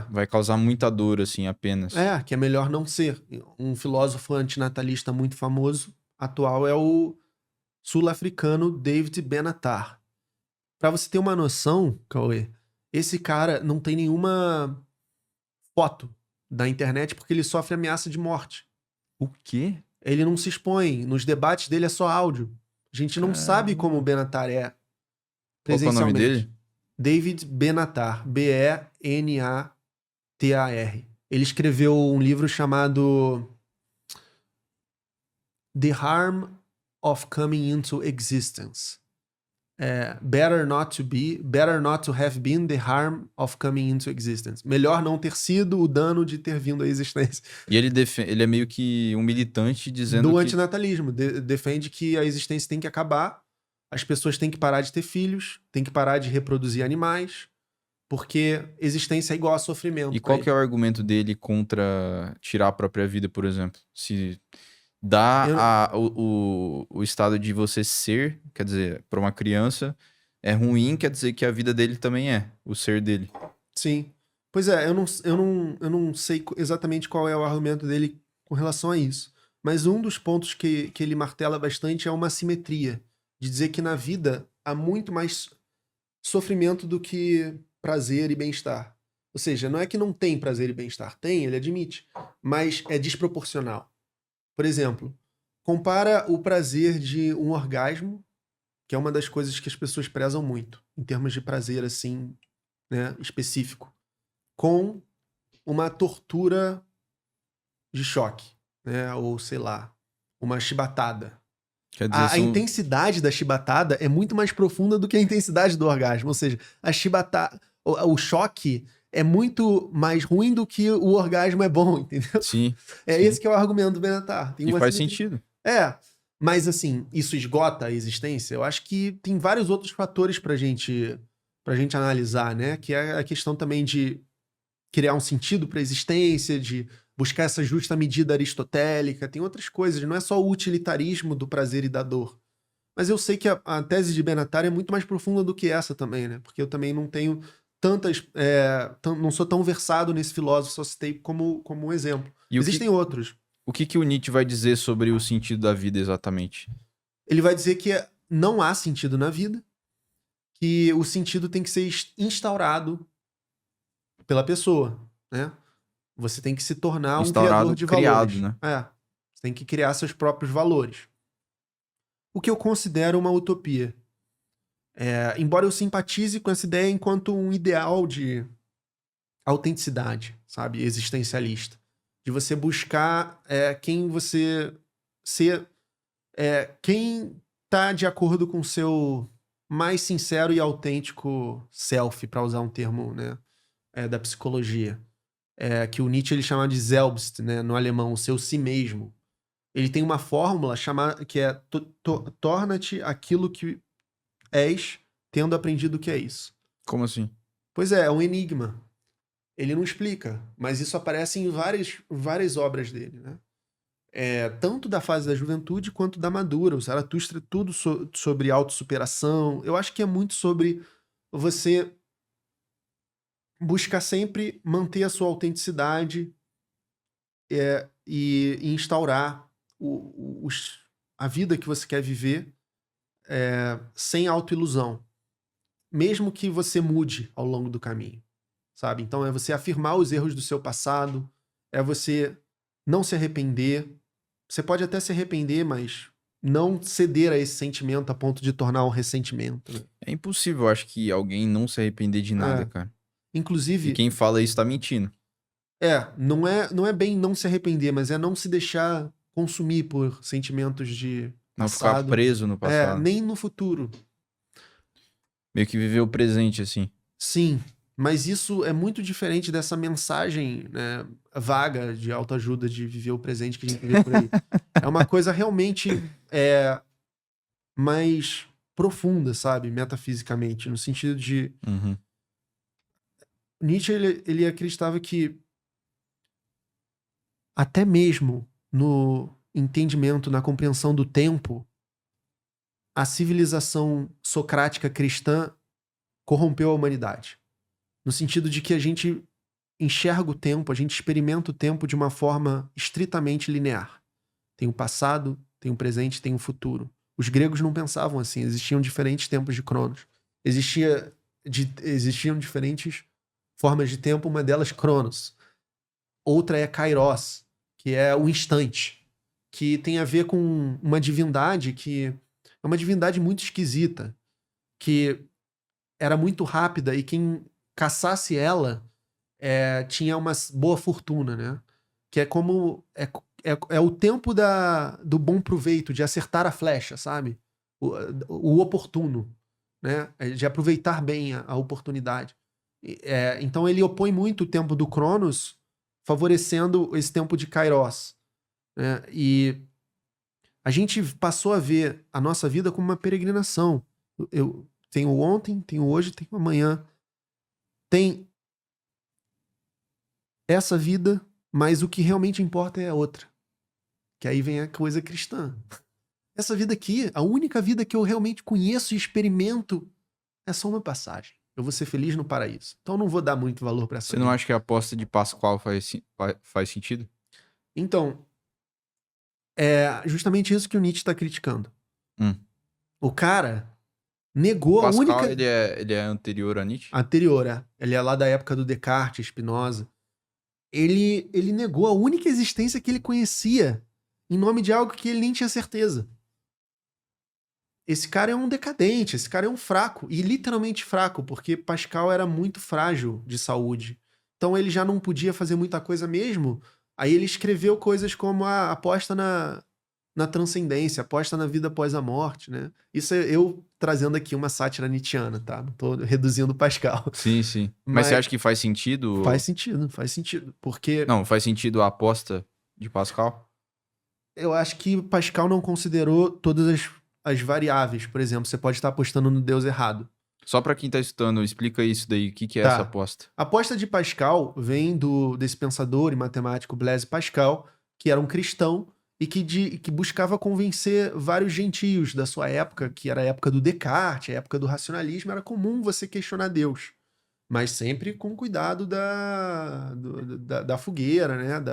vai causar muita dor, assim, apenas. Que é melhor não ser. Um filósofo antinatalista muito famoso, atual, é o sul-africano David Benatar. Para você ter uma noção, Cauê, esse cara não tem nenhuma foto da internet porque ele sofre ameaça de morte. O quê? Ele não se expõe. Nos debates dele é só áudio. A gente não sabe como o Benatar é presencialmente. Qual que é o nome dele? David Benatar. Benatar. Ele escreveu um livro chamado The Harm of Coming into Existence. Better not to have been the harm of coming into existence. Melhor não ter sido o dano de ter vindo à existência. E ele é meio que um militante dizendo do que... antinatalismo. Defende que a existência tem que acabar, as pessoas têm que parar de ter filhos, têm que parar de reproduzir animais, porque existência é igual a sofrimento. E qual que é o argumento dele contra tirar a própria vida, por exemplo? Se dá o estado de você ser, quer dizer, para uma criança, é ruim, quer dizer que a vida dele também é, o ser dele. Sim. Pois é, eu não sei exatamente qual é o argumento dele com relação a isso. Mas um dos pontos que ele martela bastante é uma simetria. De dizer que na vida há muito mais sofrimento do que prazer e bem-estar. Ou seja, não é que não tem prazer e bem-estar. Tem, ele admite. Mas é desproporcional. Por exemplo, compara o prazer de um orgasmo, que é uma das coisas que as pessoas prezam muito, em termos de prazer, assim, né, específico, com uma tortura de choque, né, ou sei lá, uma chibatada. Quer dizer, A intensidade da chibatada é muito mais profunda do que a intensidade do orgasmo. Ou seja, a chibatada, o choque é muito mais ruim do que o orgasmo é bom, entendeu? Sim. Esse que é o argumento do Benatar. E faz sentido. Mas assim, isso esgota a existência? Eu acho que tem vários outros fatores pra gente analisar, né? Que é a questão também de criar um sentido pra existência, de buscar essa justa medida aristotélica, tem outras coisas, não é só o utilitarismo do prazer e da dor. Mas eu sei que a tese de Benatar é muito mais profunda do que essa também, né? Porque eu também não tenho tantas... não sou tão versado nesse filósofo, só citei como um exemplo. Existem outros. O que o Nietzsche vai dizer sobre o sentido da vida exatamente? Ele vai dizer que não há sentido na vida, que o sentido tem que ser instaurado pela pessoa, né? Você tem que se tornar um criador de valores. Né? Você tem que criar seus próprios valores. O que eu considero uma utopia. Embora eu simpatize com essa ideia enquanto um ideal de autenticidade, sabe? Existencialista. De você buscar quem você ser... quem tá de acordo com o seu mais sincero e autêntico self, para usar um termo, né, da psicologia. Que o Nietzsche ele chama de Selbst, né, no alemão, o seu si mesmo. Ele tem uma fórmula que é torna-te aquilo que és, tendo aprendido o que é isso. Como assim? Pois é um enigma. Ele não explica, mas isso aparece em várias obras dele, né? Tanto da fase da juventude quanto da madura. O Zaratustra é tudo sobre autossuperação. Eu acho que é muito sobre você buscar sempre manter a sua autenticidade e instaurar a vida que você quer viver sem autoilusão. Mesmo que você mude ao longo do caminho, sabe? Então é você afirmar os erros do seu passado, é você não se arrepender. Você pode até se arrepender, mas não ceder a esse sentimento a ponto de tornar um ressentimento. Né? É impossível, eu acho, que alguém não se arrepender de nada, cara. Inclusive... E quem fala isso tá mentindo. Não é bem não se arrepender, mas é não se deixar consumir por sentimentos de Não passado. ficar preso no passado. Nem no futuro. Meio que viver o presente, assim. Sim, mas isso é muito diferente dessa mensagem, né, vaga de autoajuda de viver o presente que a gente vê por aí. É uma coisa realmente mais profunda, sabe? Metafisicamente, no sentido de... Uhum. Nietzsche, ele acreditava que até mesmo no entendimento, na compreensão do tempo, a civilização socrática cristã corrompeu a humanidade. No sentido de que a gente enxerga o tempo, a gente experimenta o tempo de uma forma estritamente linear. Tem o passado, tem o presente, tem o futuro. Os gregos não pensavam assim, existiam diferentes tempos de Cronos. Existiam diferentes formas de tempo, uma delas Cronos. Outra é Kairos, que é o instante, que tem a ver com uma divindade que é uma divindade muito esquisita, que era muito rápida e quem caçasse ela tinha uma boa fortuna, né? Que é como... É o tempo do bom proveito, de acertar a flecha, sabe? O oportuno, né? De aproveitar bem a oportunidade. Então ele opõe muito o tempo do Cronos, favorecendo esse tempo de Kairos. Né? E a gente passou a ver a nossa vida como uma peregrinação. Eu tenho ontem, tenho hoje, tenho amanhã. Tem essa vida, mas o que realmente importa é a outra. Que aí vem a coisa cristã. Essa vida aqui, a única vida que eu realmente conheço e experimento, é só uma passagem. Eu vou ser feliz no paraíso. Então eu não vou dar muito valor para essa Você vida. não acha que a aposta de Pascoal faz sentido? Então, é justamente isso que o Nietzsche está criticando. O cara negou a Pascal, única... ele é anterior a Nietzsche? Anterior, Ele é lá da época do Descartes, Spinoza. Ele negou a única existência que ele conhecia em nome de algo que ele nem tinha certeza. Esse cara é um decadente, esse cara é um fraco, e literalmente fraco, porque Pascal era muito frágil de saúde. Então ele já não podia fazer muita coisa mesmo. Aí ele escreveu coisas como a aposta na transcendência, aposta na vida após a morte, né? Isso é eu trazendo aqui uma sátira nietzschiana, tá? Não tô reduzindo Pascal. Sim, sim. Mas você acha que faz sentido? Faz sentido. Porque... Não, faz sentido a aposta de Pascal? Eu acho que Pascal não considerou todas as variáveis. Por exemplo, você pode estar apostando no Deus errado. Só pra quem tá estudando, explica isso daí. O que é essa aposta? A aposta de Pascal vem desse pensador e matemático Blaise Pascal, que era um cristão e que buscava convencer vários gentios da sua época, que era a época do Descartes, a época do racionalismo. Era comum você questionar Deus, mas sempre com cuidado da fogueira, né?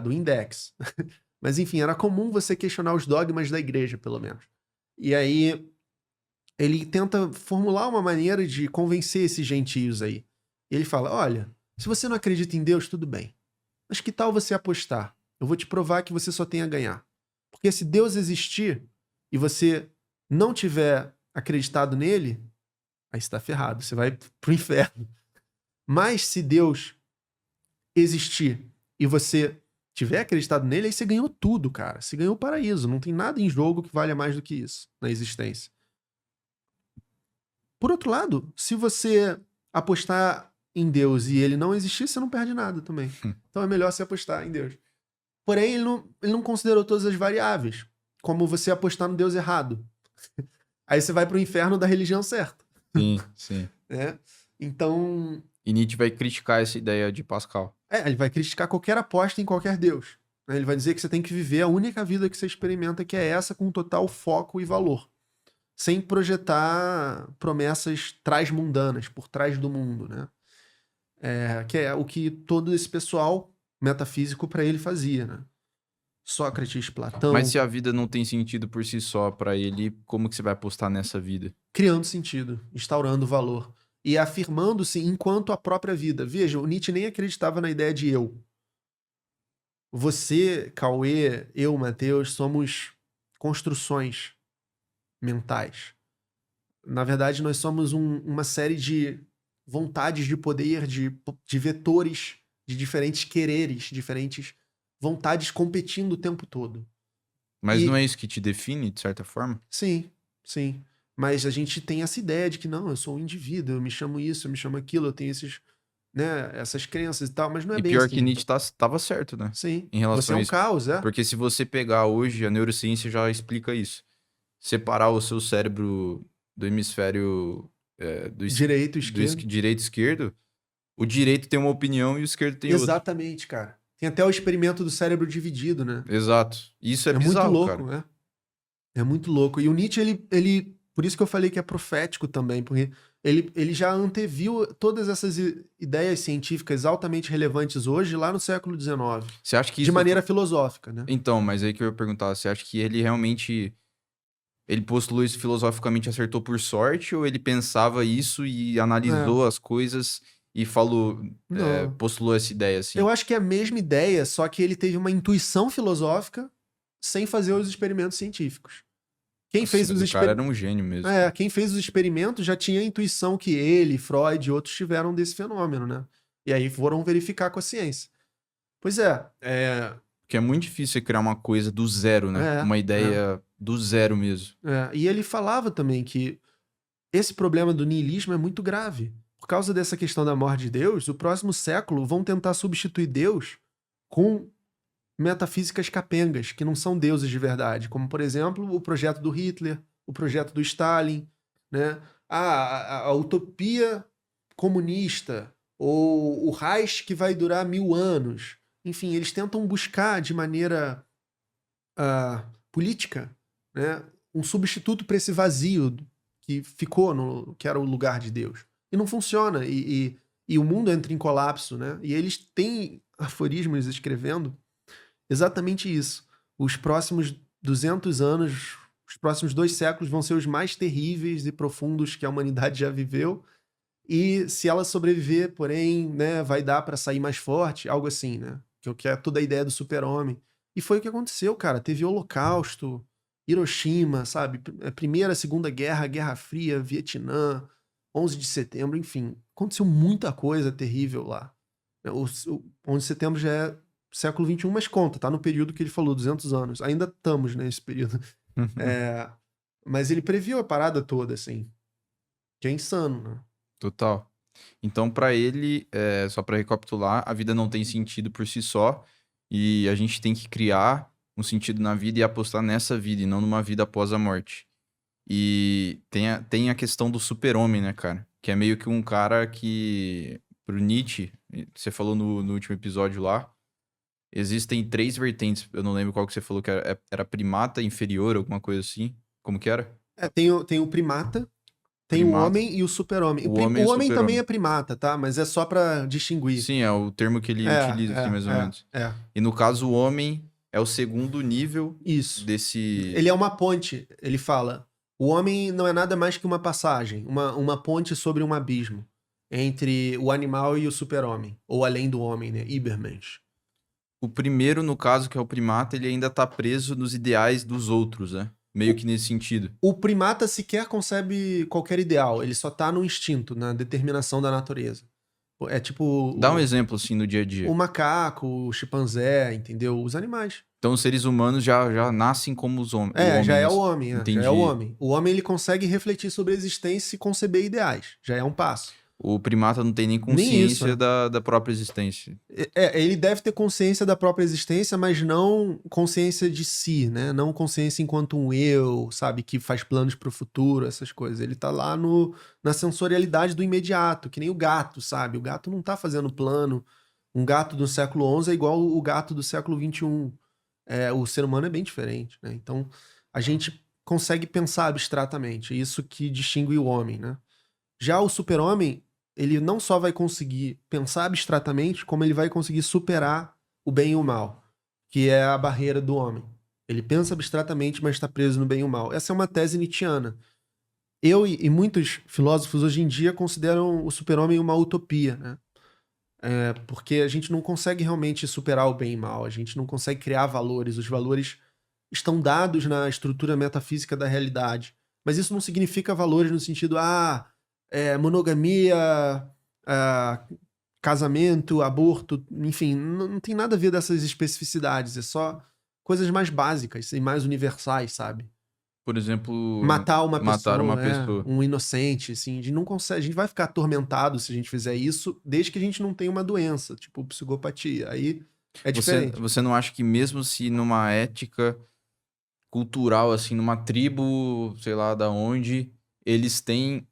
Do index. Mas enfim, era comum você questionar os dogmas da igreja, pelo menos. E aí ele tenta formular uma maneira de convencer esses gentios aí. Ele fala, olha, se você não acredita em Deus, tudo bem. Mas que tal você apostar? Eu vou te provar que você só tem a ganhar. Porque se Deus existir e você não tiver acreditado nele, aí você tá ferrado, você vai pro inferno. Mas se Deus existir e você tiver acreditado nele, aí você ganhou tudo, cara. Você ganhou o paraíso. Não tem nada em jogo que valha mais do que isso na existência. Por outro lado, se você apostar em Deus e ele não existir, você não perde nada também. Então é melhor você apostar em Deus. Porém, ele não considerou todas as variáveis, como você apostar no Deus errado. Aí você vai pro inferno da religião certa, Sim, sim. né? Então, E Nietzsche vai criticar essa ideia de Pascal. ele vai criticar qualquer aposta em qualquer Deus, né? Ele vai dizer que você tem que viver a única vida que você experimenta, que é essa, com total foco e valor, sem projetar promessas transmundanas por trás do mundo, né? Que é o que todo esse pessoal metafísico para ele fazia, né? Sócrates, Platão, Mas se a vida não tem sentido por si só pra ele, como que você vai apostar nessa vida? criando sentido, instaurando valor e afirmando-se enquanto a própria vida. Veja, o Nietzsche nem acreditava na ideia de eu. Você, Cauê, eu, Matheus, somos construções mentais. Na verdade, nós somos uma série de vontades de poder, de vetores, de diferentes quereres, diferentes vontades competindo o tempo todo. Mas E- não é isso que te define, de certa forma? Sim, sim. Mas a gente tem essa ideia de que não, eu sou um indivíduo, eu me chamo isso, eu me chamo aquilo, eu tenho esses, né, essas crenças e tal, mas não é E bem pior assim. que Nietzsche tava certo, né? Sim. Em relação Você é a um isso. caos, é? Porque se você pegar hoje, a neurociência já explica isso. Separar o seu cérebro do hemisfério Direito, do esquerdo. direito e esquerdo, o direito tem uma opinião e o esquerdo tem outra. Exatamente, cara. Tem até o experimento do cérebro dividido, né? Exato. Isso é muito bizarro, louco, cara. né? É muito louco. E o Nietzsche, ele. Por isso que eu falei que é profético também, porque ele já anteviu todas essas ideias científicas altamente relevantes hoje, lá no século XIX, Você acha que de isso... maneira filosófica, né? Então, mas aí que eu ia perguntar, você acha que ele realmente... Ele postulou isso filosoficamente, acertou por sorte, ou ele pensava isso e analisou as coisas e falou, Não. postulou essa ideia assim? Eu acho que é a mesma ideia, só que ele teve uma intuição filosófica sem fazer os experimentos científicos. Quem Nossa, fez os o cara experimentos. era um gênio mesmo. Quem fez os experimentos já tinha a intuição que ele, Freud e outros tiveram desse fenômeno, né? E aí foram verificar com a ciência. Pois Porque é muito difícil você criar uma coisa do zero, né? Uma ideia do zero mesmo. E ele falava também que esse problema do niilismo é muito grave. Por causa dessa questão da morte de Deus, o próximo século vão tentar substituir Deus com metafísicas capengas, que não são deuses de verdade, como, por exemplo, o projeto do Hitler, o projeto do Stalin, né? A utopia comunista, ou o Reich que vai durar 1000 anos. Enfim, eles tentam buscar de maneira política, né, um substituto para esse vazio que ficou, que era o lugar de Deus. E não funciona, e o mundo entra em colapso, né? E eles têm aforismos escrevendo exatamente isso. Os próximos 200 anos, os próximos 2 séculos vão ser os mais terríveis e profundos que a humanidade já viveu. E se ela sobreviver, porém, né, vai dar para sair mais forte, algo assim, né? Que é toda a ideia do super-homem. E foi o que aconteceu, cara. Teve Holocausto, Hiroshima, sabe? Primeira, Segunda Guerra, Guerra Fria, Vietnã, 11 de setembro, enfim. Aconteceu muita coisa terrível lá. O 11 de setembro já é século XXI, mas conta, tá no período que ele falou, 200 anos. Ainda estamos nesse período. Mas ele previu a parada toda, assim. Que é insano, né? Total. Então, pra ele, só pra recapitular, a vida não tem sentido por si só e a gente tem que criar um sentido na vida e apostar nessa vida e não numa vida após a morte. E tem a questão do super-homem, né, cara? Que é meio que um cara que, pro Nietzsche, você falou no último episódio lá, existem 3 vertentes. Eu não lembro qual que você falou que era primata inferior, alguma coisa assim. Como que era? Tem o primata, tem o Primata. homem e o super-homem. O homem e O o homem super-homem. também é primata, tá? Mas é só pra distinguir. Sim, é o termo que ele utiliza aqui, mais ou menos. E no caso, o homem é o segundo nível Isso. desse... Ele é uma ponte, ele fala. O homem não é nada mais que uma passagem, uma ponte sobre um abismo entre o animal e o super-homem. Ou além do homem, né? Ibermensch. O primeiro, no caso, que é o primata, ele ainda tá preso nos ideais dos outros, né? Meio que nesse sentido. O primata sequer concebe qualquer ideal, ele só tá no instinto, na determinação da natureza. É tipo... Dá um exemplo, assim, no dia a dia. O macaco, o chimpanzé, entendeu? Os animais. Então os seres humanos já nascem como o homem Já é o mesmo. homem, já Entendi. é o homem. O homem, ele consegue refletir sobre a existência e conceber ideais. Já é um passo. O primata não tem nem Nem isso, consciência da própria existência. Ele deve ter consciência da própria existência, mas não consciência de si, né? Não consciência enquanto um eu, sabe? Que faz planos pro futuro, essas coisas. Ele tá lá na sensorialidade do imediato, que nem o gato, sabe? O gato não tá fazendo plano. Um gato do século XI é igual o gato do século XXI. O ser humano é bem diferente, né? Então, a gente consegue pensar abstratamente. É isso que distingue o homem, né? Já o super-homem, ele não só vai conseguir pensar abstratamente, como ele vai conseguir superar o bem e o mal, que é a barreira do homem. Ele pensa abstratamente, mas está preso no bem e o mal. Essa é uma tese nietzschiana. Eu e muitos filósofos hoje em dia consideram o super-homem uma utopia, né? Porque a gente não consegue realmente superar o bem e o mal, a gente não consegue criar valores, os valores estão dados na estrutura metafísica da realidade. Mas isso não significa valores no sentido, monogamia, casamento, aborto, enfim, não tem nada a ver dessas especificidades, é só coisas mais básicas e mais universais, sabe? Por exemplo, Matar uma matar uma pessoa. um inocente, assim, a gente não consegue, a gente vai ficar atormentado se a gente fizer isso, desde que a gente não tenha uma doença, tipo psicopatia, aí é diferente. Você não acha que mesmo se numa ética cultural, assim, numa tribo, sei lá da onde, eles têm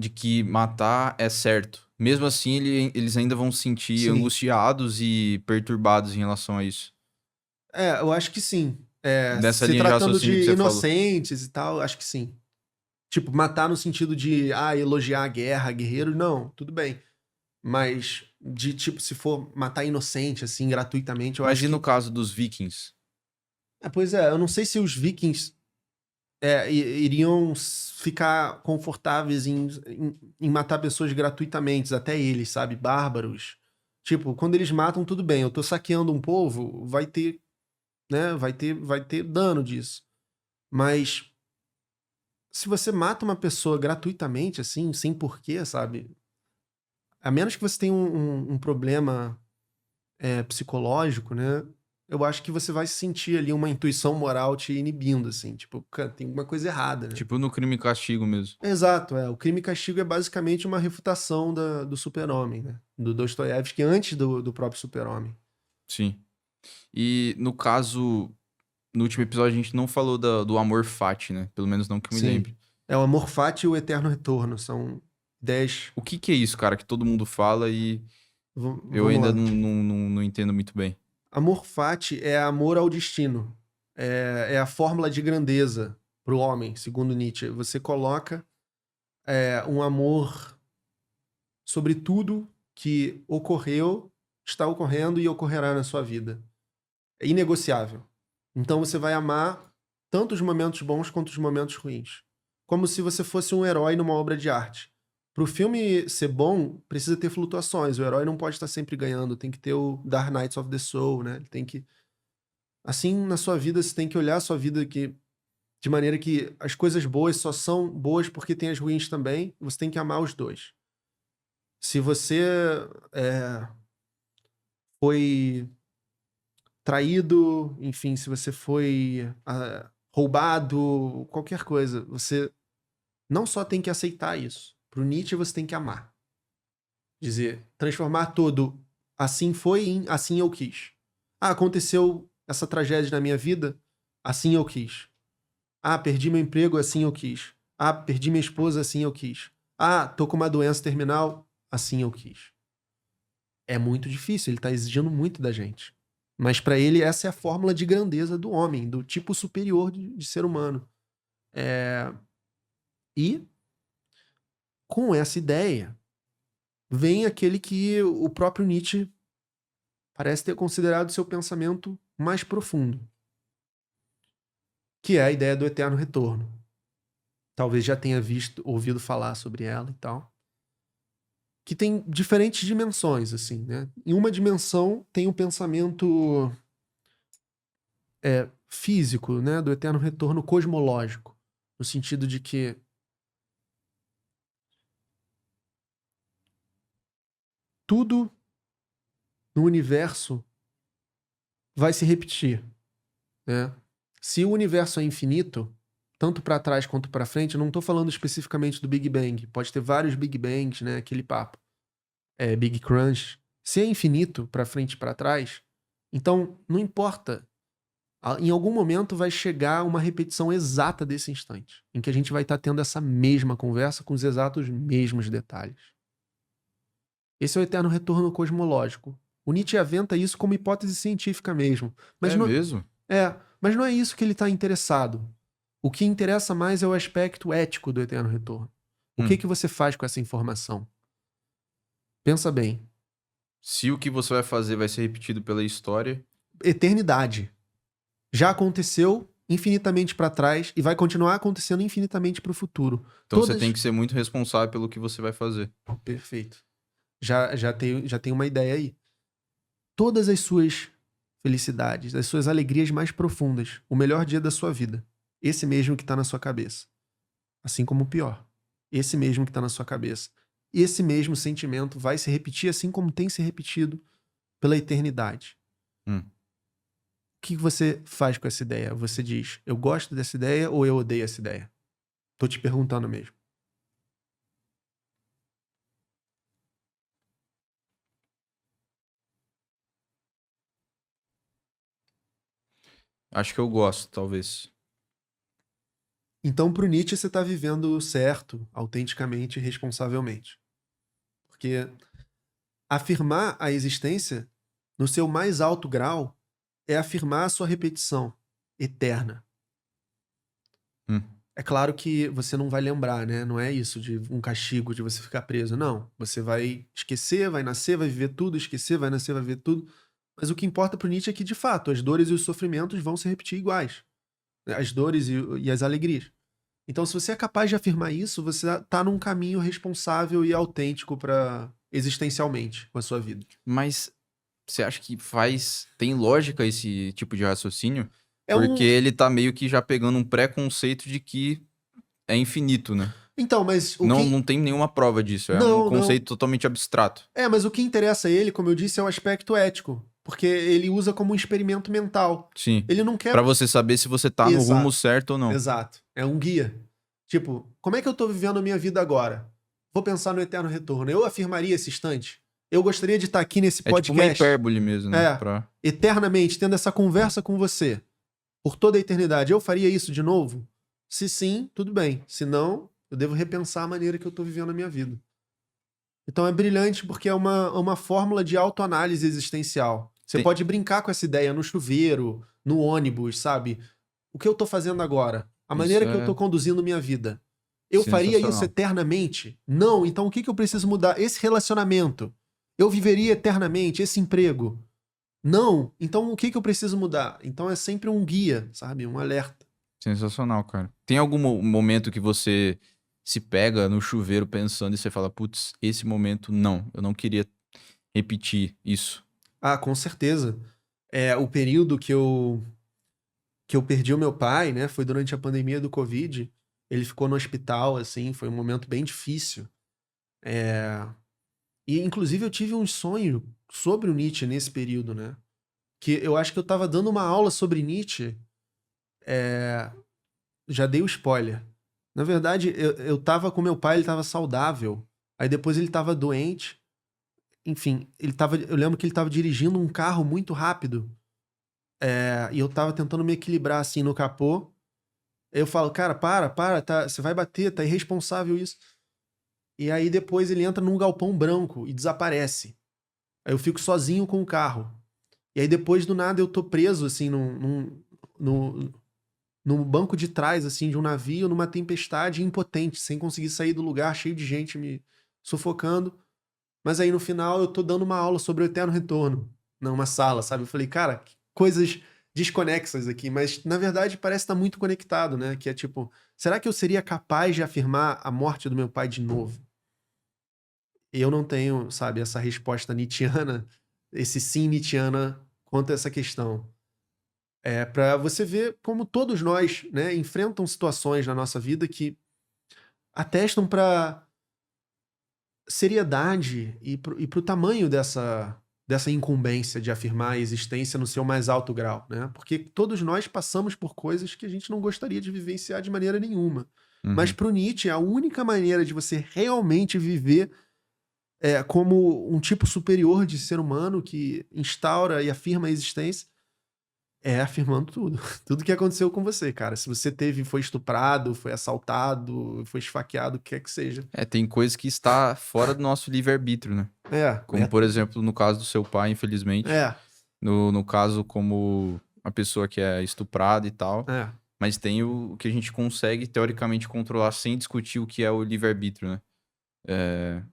de que matar é certo? Mesmo assim, eles ainda vão se sentir Sim. angustiados e perturbados em relação a isso. Eu acho que sim. Nessa Se linha de tratando raciocínio que de você falou. inocentes e tal, acho que sim. Tipo, matar no sentido de, elogiar a guerra, guerreiro, não, tudo bem. Mas de, tipo, se for matar inocente, assim, gratuitamente, eu Mas acho e no que... caso dos vikings? Pois é, eu não sei se os vikings iriam ficar confortáveis em matar pessoas gratuitamente, até eles, sabe? Bárbaros. Tipo, quando eles matam, tudo bem. Eu tô saqueando um povo, vai ter, né? Vai ter dano disso. Mas se você mata uma pessoa gratuitamente, assim, sem porquê, sabe? A menos que você tenha um problema psicológico, né? Eu acho que você vai sentir ali uma intuição moral te inibindo, assim. Tipo, cara, tem alguma coisa errada, né? Tipo no Crime e Castigo mesmo. Exato, o Crime e Castigo é basicamente uma refutação do Super-Homem, né? Do Dostoiévski antes do próprio Super-Homem. Sim. E no caso, no último episódio a gente não falou do amor fati, né? Pelo menos não que eu me Sim. lembre. É o Amor Fati e o Eterno Retorno. São 10. O que é isso, cara, que todo mundo fala e eu Vamos ainda lá. não entendo muito bem. Amor Fati é amor ao destino. É a fórmula de grandeza para o homem, segundo Nietzsche. Você coloca um amor sobre tudo que ocorreu, está ocorrendo e ocorrerá na sua vida. É inegociável. Então você vai amar tanto os momentos bons quanto os momentos ruins. Como se você fosse um herói numa obra de arte. Para o filme ser bom, precisa ter flutuações. O herói não pode estar sempre ganhando. Tem que ter o Dark Knights of the Soul, né? Ele tem que... Assim, na sua vida, você tem que olhar a sua vida de maneira que as coisas boas só são boas porque tem as ruins também. Você tem que amar os dois. Se você foi traído, enfim, se você foi roubado, qualquer coisa, você não só tem que aceitar isso. Pro Nietzsche você tem que amar. Dizer, transformar todo assim foi em assim eu quis. Aconteceu essa tragédia na minha vida, assim eu quis. Perdi meu emprego, assim eu quis. Perdi minha esposa, assim eu quis. Tô com uma doença terminal, assim eu quis. É muito difícil, ele tá exigindo muito da gente. Mas para ele, essa é a fórmula de grandeza do homem, do tipo superior de ser humano. E com essa ideia, vem aquele que o próprio Nietzsche parece ter considerado seu pensamento mais profundo, que é a ideia do eterno retorno. Talvez já tenha ouvido falar sobre ela e tal. Que tem diferentes dimensões, assim, né? Em uma dimensão tem o pensamento físico, né? Do eterno retorno cosmológico, no sentido de que tudo no universo vai se repetir. né? Se o universo é infinito, tanto para trás quanto para frente, eu não estou falando especificamente do Big Bang. Pode ter vários Big Bangs, né? Aquele papo. Big Crunch. Se é infinito para frente e para trás, então não importa. Em algum momento vai chegar uma repetição exata desse instante, em que a gente vai estar tendo essa mesma conversa com os exatos mesmos detalhes. Esse é o eterno retorno cosmológico. O Nietzsche aventa isso como hipótese científica mesmo. Mas mesmo? Mas não é isso que ele está interessado. O que interessa mais é o aspecto ético do eterno retorno. O que você faz com essa informação? Pensa bem. Se o que você vai fazer vai ser repetido pela história... Eternidade. Já aconteceu infinitamente para trás e vai continuar acontecendo infinitamente para o futuro. Então você tem que ser muito responsável pelo que você vai fazer. Perfeito. Já tem uma ideia aí. Todas as suas felicidades, as suas alegrias mais profundas, o melhor dia da sua vida, esse mesmo que está na sua cabeça. Assim como o pior. Esse mesmo que está na sua cabeça. Esse mesmo sentimento vai se repetir assim como tem se repetido pela eternidade. O que você faz com essa ideia? Você diz, eu gosto dessa ideia ou eu odeio essa ideia? Tô te perguntando mesmo. Acho que eu gosto, talvez. Então, pro Nietzsche, você tá vivendo certo, autenticamente e responsavelmente. Porque afirmar a existência, no seu mais alto grau, é afirmar a sua repetição eterna. É claro que você não vai lembrar, né? Não é isso de um castigo, de você ficar preso. Não. Você vai esquecer, vai nascer, vai viver tudo, esquecer, vai nascer, vai viver tudo. Mas o que importa pro Nietzsche é que, de fato, as dores e os sofrimentos vão se repetir iguais. As dores e as alegrias. Então, se você é capaz de afirmar isso, você tá num caminho responsável e autêntico existencialmente com a sua vida. Mas você acha que tem lógica esse tipo de raciocínio? Porque ele tá meio que já pegando um preconceito de que é infinito, né? Então, mas não tem nenhuma prova disso. É um conceito totalmente abstrato. Mas o que interessa a ele, como eu disse, é o aspecto ético. Porque ele usa como um experimento mental. Sim. Ele não quer... Pra você saber se você tá no rumo certo ou não. Exato. É um guia. Tipo, como é que eu tô vivendo a minha vida agora? Vou pensar no eterno retorno. Eu afirmaria esse instante? Eu gostaria de estar aqui nesse podcast. É tipo uma hipérbole mesmo, né? Eternamente, tendo essa conversa com você. Por toda a eternidade. Eu faria isso de novo? Se sim, tudo bem. Se não, eu devo repensar a maneira que eu tô vivendo a minha vida. Então é brilhante porque é uma fórmula de autoanálise existencial. Você pode brincar com essa ideia no chuveiro, no ônibus, sabe? O que eu tô fazendo agora? A maneira que eu tô conduzindo minha vida. Eu faria isso eternamente? Não, então o que eu preciso mudar? Esse relacionamento. Eu viveria eternamente? Esse emprego? Não, então o que eu preciso mudar? Então é sempre um guia, sabe? Um alerta. Sensacional, cara. Tem algum momento que você se pega no chuveiro pensando e você fala, putz, esse momento não, eu não queria repetir isso? Ah, com certeza. O período que eu perdi o meu pai, né? Foi durante a pandemia do Covid. Ele ficou no hospital, assim, foi um momento bem difícil. E, inclusive, eu tive um sonho sobre o Nietzsche nesse período, né? Que eu acho que eu tava dando uma aula sobre Nietzsche. Já dei o spoiler. Na verdade, eu tava com meu pai, ele tava saudável. Aí depois ele tava doente. Enfim, eu lembro que ele tava dirigindo um carro muito rápido. E eu tava tentando me equilibrar assim no capô. Eu falo, cara, para, você vai bater, tá irresponsável isso. E aí depois ele entra num galpão branco e desaparece. Aí eu fico sozinho com o carro. E aí depois do nada eu tô preso assim no banco de trás assim de um navio, numa tempestade, impotente, sem conseguir sair do lugar, cheio de gente me sufocando. Mas aí no final eu tô dando uma aula sobre o eterno retorno, numa sala, sabe? Eu falei, cara, que coisas desconexas aqui, mas na verdade parece estar muito conectado, né? Que é tipo, será que eu seria capaz de afirmar a morte do meu pai de novo? Eu não tenho, sabe, essa resposta nietzschiana, esse sim nietzschiana quanto a essa questão. Para você ver como todos nós, né, enfrentam situações na nossa vida que atestam para seriedade e pro tamanho dessa incumbência de afirmar a existência no seu mais alto grau, né? Porque todos nós passamos por coisas que a gente não gostaria de vivenciar de maneira nenhuma. Mas Uhum. para o Nietzsche, a única maneira de você realmente viver como um tipo superior de ser humano que instaura e afirma a existência é afirmando tudo. Tudo que aconteceu com você, cara. Se você foi estuprado, foi assaltado, foi esfaqueado, o que quer que seja. Tem coisas que está fora do nosso livre-arbítrio, né? Como, por exemplo, no caso do seu pai, infelizmente. É, No caso, como a pessoa que é estuprada e tal. é. Mas tem o que a gente consegue, teoricamente, controlar sem discutir o que é o livre-arbítrio, né?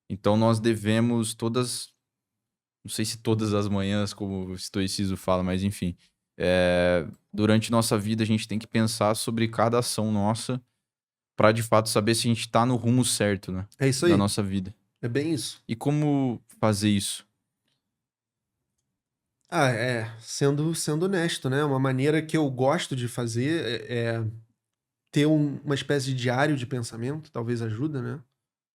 Então, nós devemos todas... Não sei se todas as manhãs, como o estoicismo fala, mas enfim. Durante nossa vida, a gente tem que pensar sobre cada ação nossa para, de fato, saber se a gente tá no rumo certo, né? É isso Da aí. nossa vida. É bem isso. E como fazer isso? Sendo honesto, né? Uma maneira que eu gosto de fazer é ter uma espécie de diário de pensamento, talvez ajuda, né?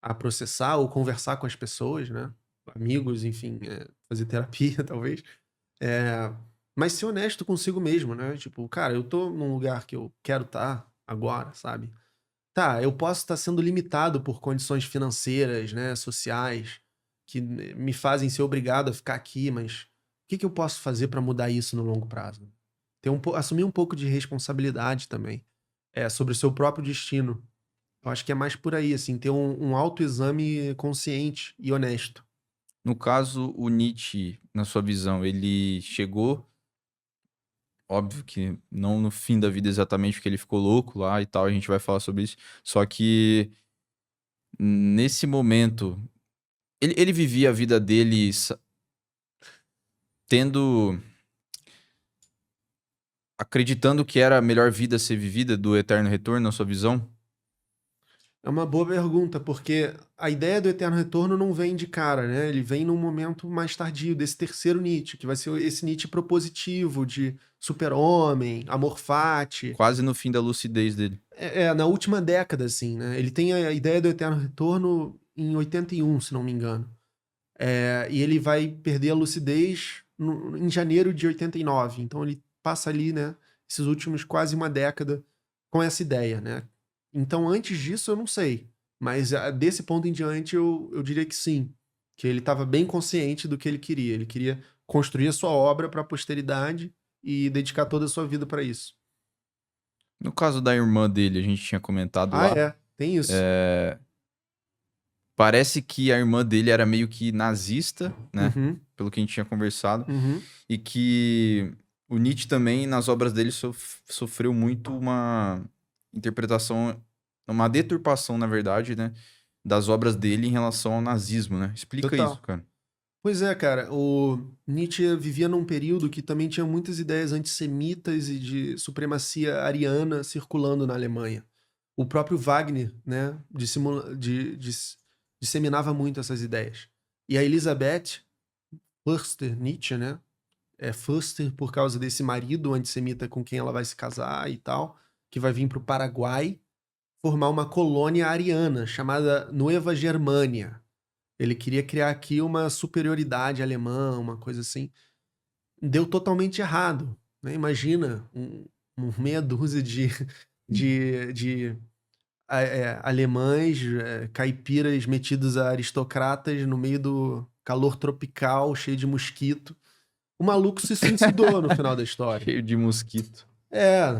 A processar ou conversar com as pessoas, né? Amigos, enfim, fazer terapia, talvez. É, mas ser honesto consigo mesmo, né? Tipo, cara, eu tô num lugar que eu quero estar agora, sabe? Tá, eu posso estar sendo limitado por condições financeiras, né, sociais, que me fazem ser obrigado a ficar aqui, mas o que que eu posso fazer para mudar isso no longo prazo? Assumir um pouco de responsabilidade também, sobre o seu próprio destino. Eu acho que é mais por aí, assim, ter um autoexame consciente e honesto. No caso, o Nietzsche, na sua visão, ele chegou... Óbvio que não no fim da vida exatamente, porque ele ficou louco lá e tal, a gente vai falar sobre isso. Só que nesse momento, ele vivia a vida dele tendo... acreditando que era a melhor vida a ser vivida do eterno retorno, na sua visão? É uma boa pergunta, porque a ideia do eterno retorno não vem de cara, né? Ele vem num momento mais tardio, desse terceiro Nietzsche, que vai ser esse Nietzsche propositivo, de super-homem, amor fati. Quase no fim da lucidez dele. Na última década, assim, né? Ele tem a ideia do eterno retorno em 81, se não me engano. E ele vai perder a lucidez em janeiro de 89. Então ele passa ali, né? Esses últimos quase uma década com essa ideia, né? Então antes disso eu não sei. Mas desse ponto em diante eu diria que sim. Que ele estava bem consciente do que ele queria. Ele queria construir a sua obra para a posteridade e dedicar toda a sua vida para isso. No caso da irmã dele, a gente tinha comentado lá. Tem isso. Parece que a irmã dele era meio que nazista, né? Uhum, Pelo que a gente tinha conversado. uhum. E que o Nietzsche também, nas obras dele, sofreu muito uma interpretação, uma deturpação, na verdade, né? Das obras dele em relação ao nazismo, né? Explica isso, Total. cara. Pois é, cara, o Nietzsche vivia num período que também tinha muitas ideias antissemitas e de supremacia ariana circulando na Alemanha. O próprio Wagner, né, disseminava muito essas ideias. E a Elisabeth Förster Nietzsche, né, Förster por causa desse marido antissemita com quem ela vai se casar e tal, que vai vir para o Paraguai formar uma colônia ariana chamada Nueva Germânia. Ele queria criar aqui uma superioridade alemã, uma coisa assim. Deu totalmente errado, né? Imagina meia dúzia de alemães, caipiras metidos a aristocratas no meio do calor tropical, cheio de mosquito. O maluco se suicidou no final da história. Cheio de mosquito.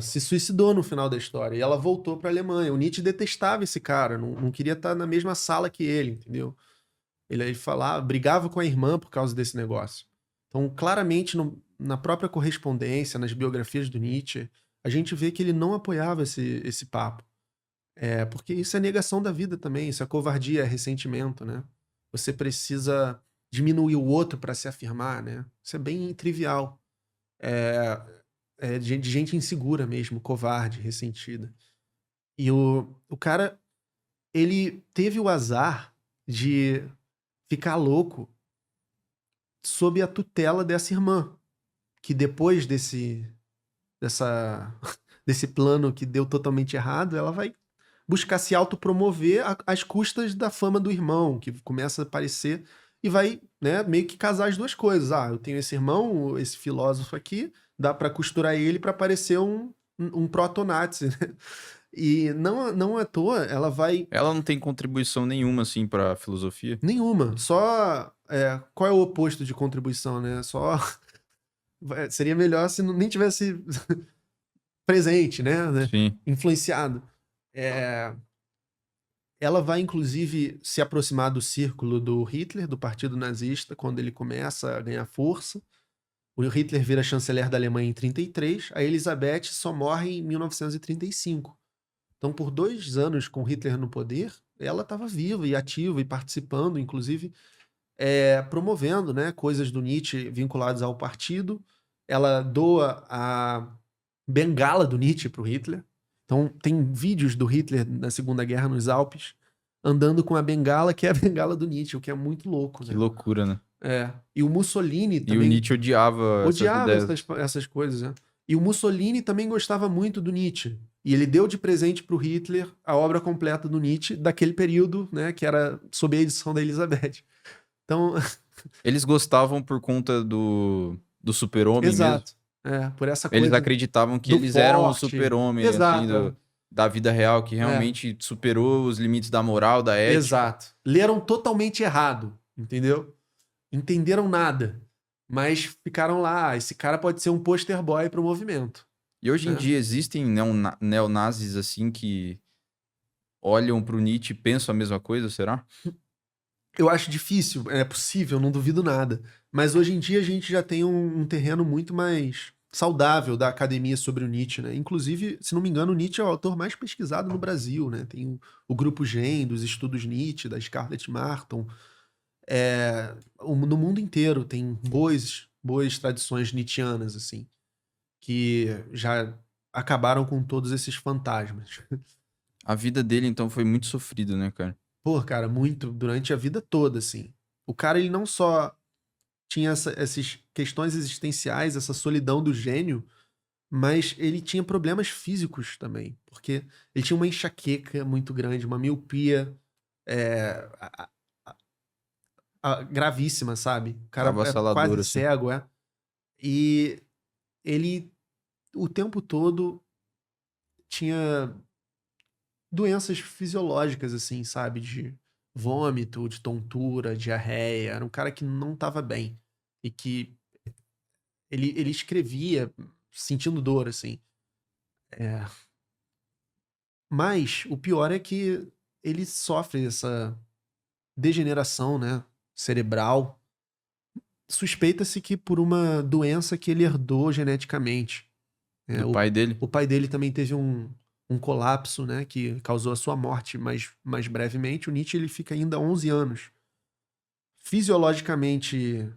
Se suicidou no final da história. E ela voltou para a Alemanha. O Nietzsche detestava esse cara, não queria estar na mesma sala que ele, entendeu? Ele falava, brigava com a irmã por causa desse negócio. Então, claramente, na própria correspondência, nas biografias do Nietzsche, a gente vê que ele não apoiava esse papo. Porque isso é negação da vida também, isso é covardia, é ressentimento, né? Você precisa diminuir o outro para se afirmar, né? Isso é bem trivial. De gente insegura mesmo, covarde, ressentida. E o cara, ele teve o azar de ficar louco sob a tutela dessa irmã, que depois desse plano que deu totalmente errado, ela vai buscar se autopromover às custas da fama do irmão, que começa a aparecer. e vai, né, meio que casar as duas coisas. Ah, eu tenho esse irmão, esse filósofo aqui, dá pra costurar ele pra parecer um proto-nazi, né? E não à toa, ela vai Ela não tem contribuição nenhuma, assim, pra filosofia? nenhuma, só qual é o oposto de contribuição, né? Só seria melhor se nem tivesse presente, né? Sim. Influenciado. Ela vai, inclusive, se aproximar do círculo do Hitler, do Partido Nazista, quando ele começa a ganhar força. O Hitler vira chanceler da Alemanha em 33, a Elizabeth só morre em 1935. Então, por 2 anos com Hitler no poder, ela estava viva e ativa e participando, inclusive promovendo, né, coisas do Nietzsche vinculadas ao partido. Ela doa a bengala do Nietzsche para o Hitler. Então, tem vídeos do Hitler na Segunda Guerra nos Alpes andando com a bengala, que é a bengala do Nietzsche, o que é muito louco, Que né? loucura, né? E o Mussolini E o também Nietzsche odiava essas odiava ideias. essas coisas, né? E o Mussolini também gostava muito do Nietzsche. E ele deu de presente para o Hitler a obra completa do Nietzsche daquele período, né, que era sob a edição da Elizabeth. Então, Eles gostavam por conta do super-homem mesmo? exato. Por essa Eles coisa acreditavam que do eles eram o forte. super-homem, assim, Exato. da vida real, que realmente superou os limites da moral, da ética. Exato. Leram totalmente errado, entendeu? Entenderam nada. Mas ficaram lá. Esse cara pode ser um poster boy pro movimento. E hoje em É. dia existem neonazis, assim, que olham pro Nietzsche e pensam a mesma coisa, será? Eu acho difícil, é possível, não duvido nada. Mas hoje em dia a gente já tem um terreno muito mais saudável da academia sobre o Nietzsche, né? Inclusive, se não me engano, o Nietzsche é o autor mais pesquisado no Brasil, né? Tem o Grupo GEM, dos estudos Nietzsche, da Scarlett Martin. No mundo inteiro tem boas tradições nietzschianas, assim, que já acabaram com todos esses fantasmas. A vida dele, então, foi muito sofrida, né, cara? Pô, cara, muito, durante a vida toda, assim. O cara, ele não só tinha essas questões existenciais, essa solidão do gênio, mas ele tinha problemas físicos também, porque ele tinha uma enxaqueca muito grande, uma miopia é, gravíssima, sabe? O cara é Avassalador, quase assim. cego, e ele, o tempo todo, tinha doenças fisiológicas, assim, sabe? De vômito, de tontura, diarreia. Era um cara que não estava bem. E que ele escrevia sentindo dor, assim. Mas o pior é que ele sofre essa degeneração, né, cerebral. Suspeita-se que por uma doença que ele herdou geneticamente. Do O pai dele. o pai dele também teve um colapso, né, que causou a sua morte mais brevemente. O Nietzsche ele fica ainda 11 anos. Fisiologicamente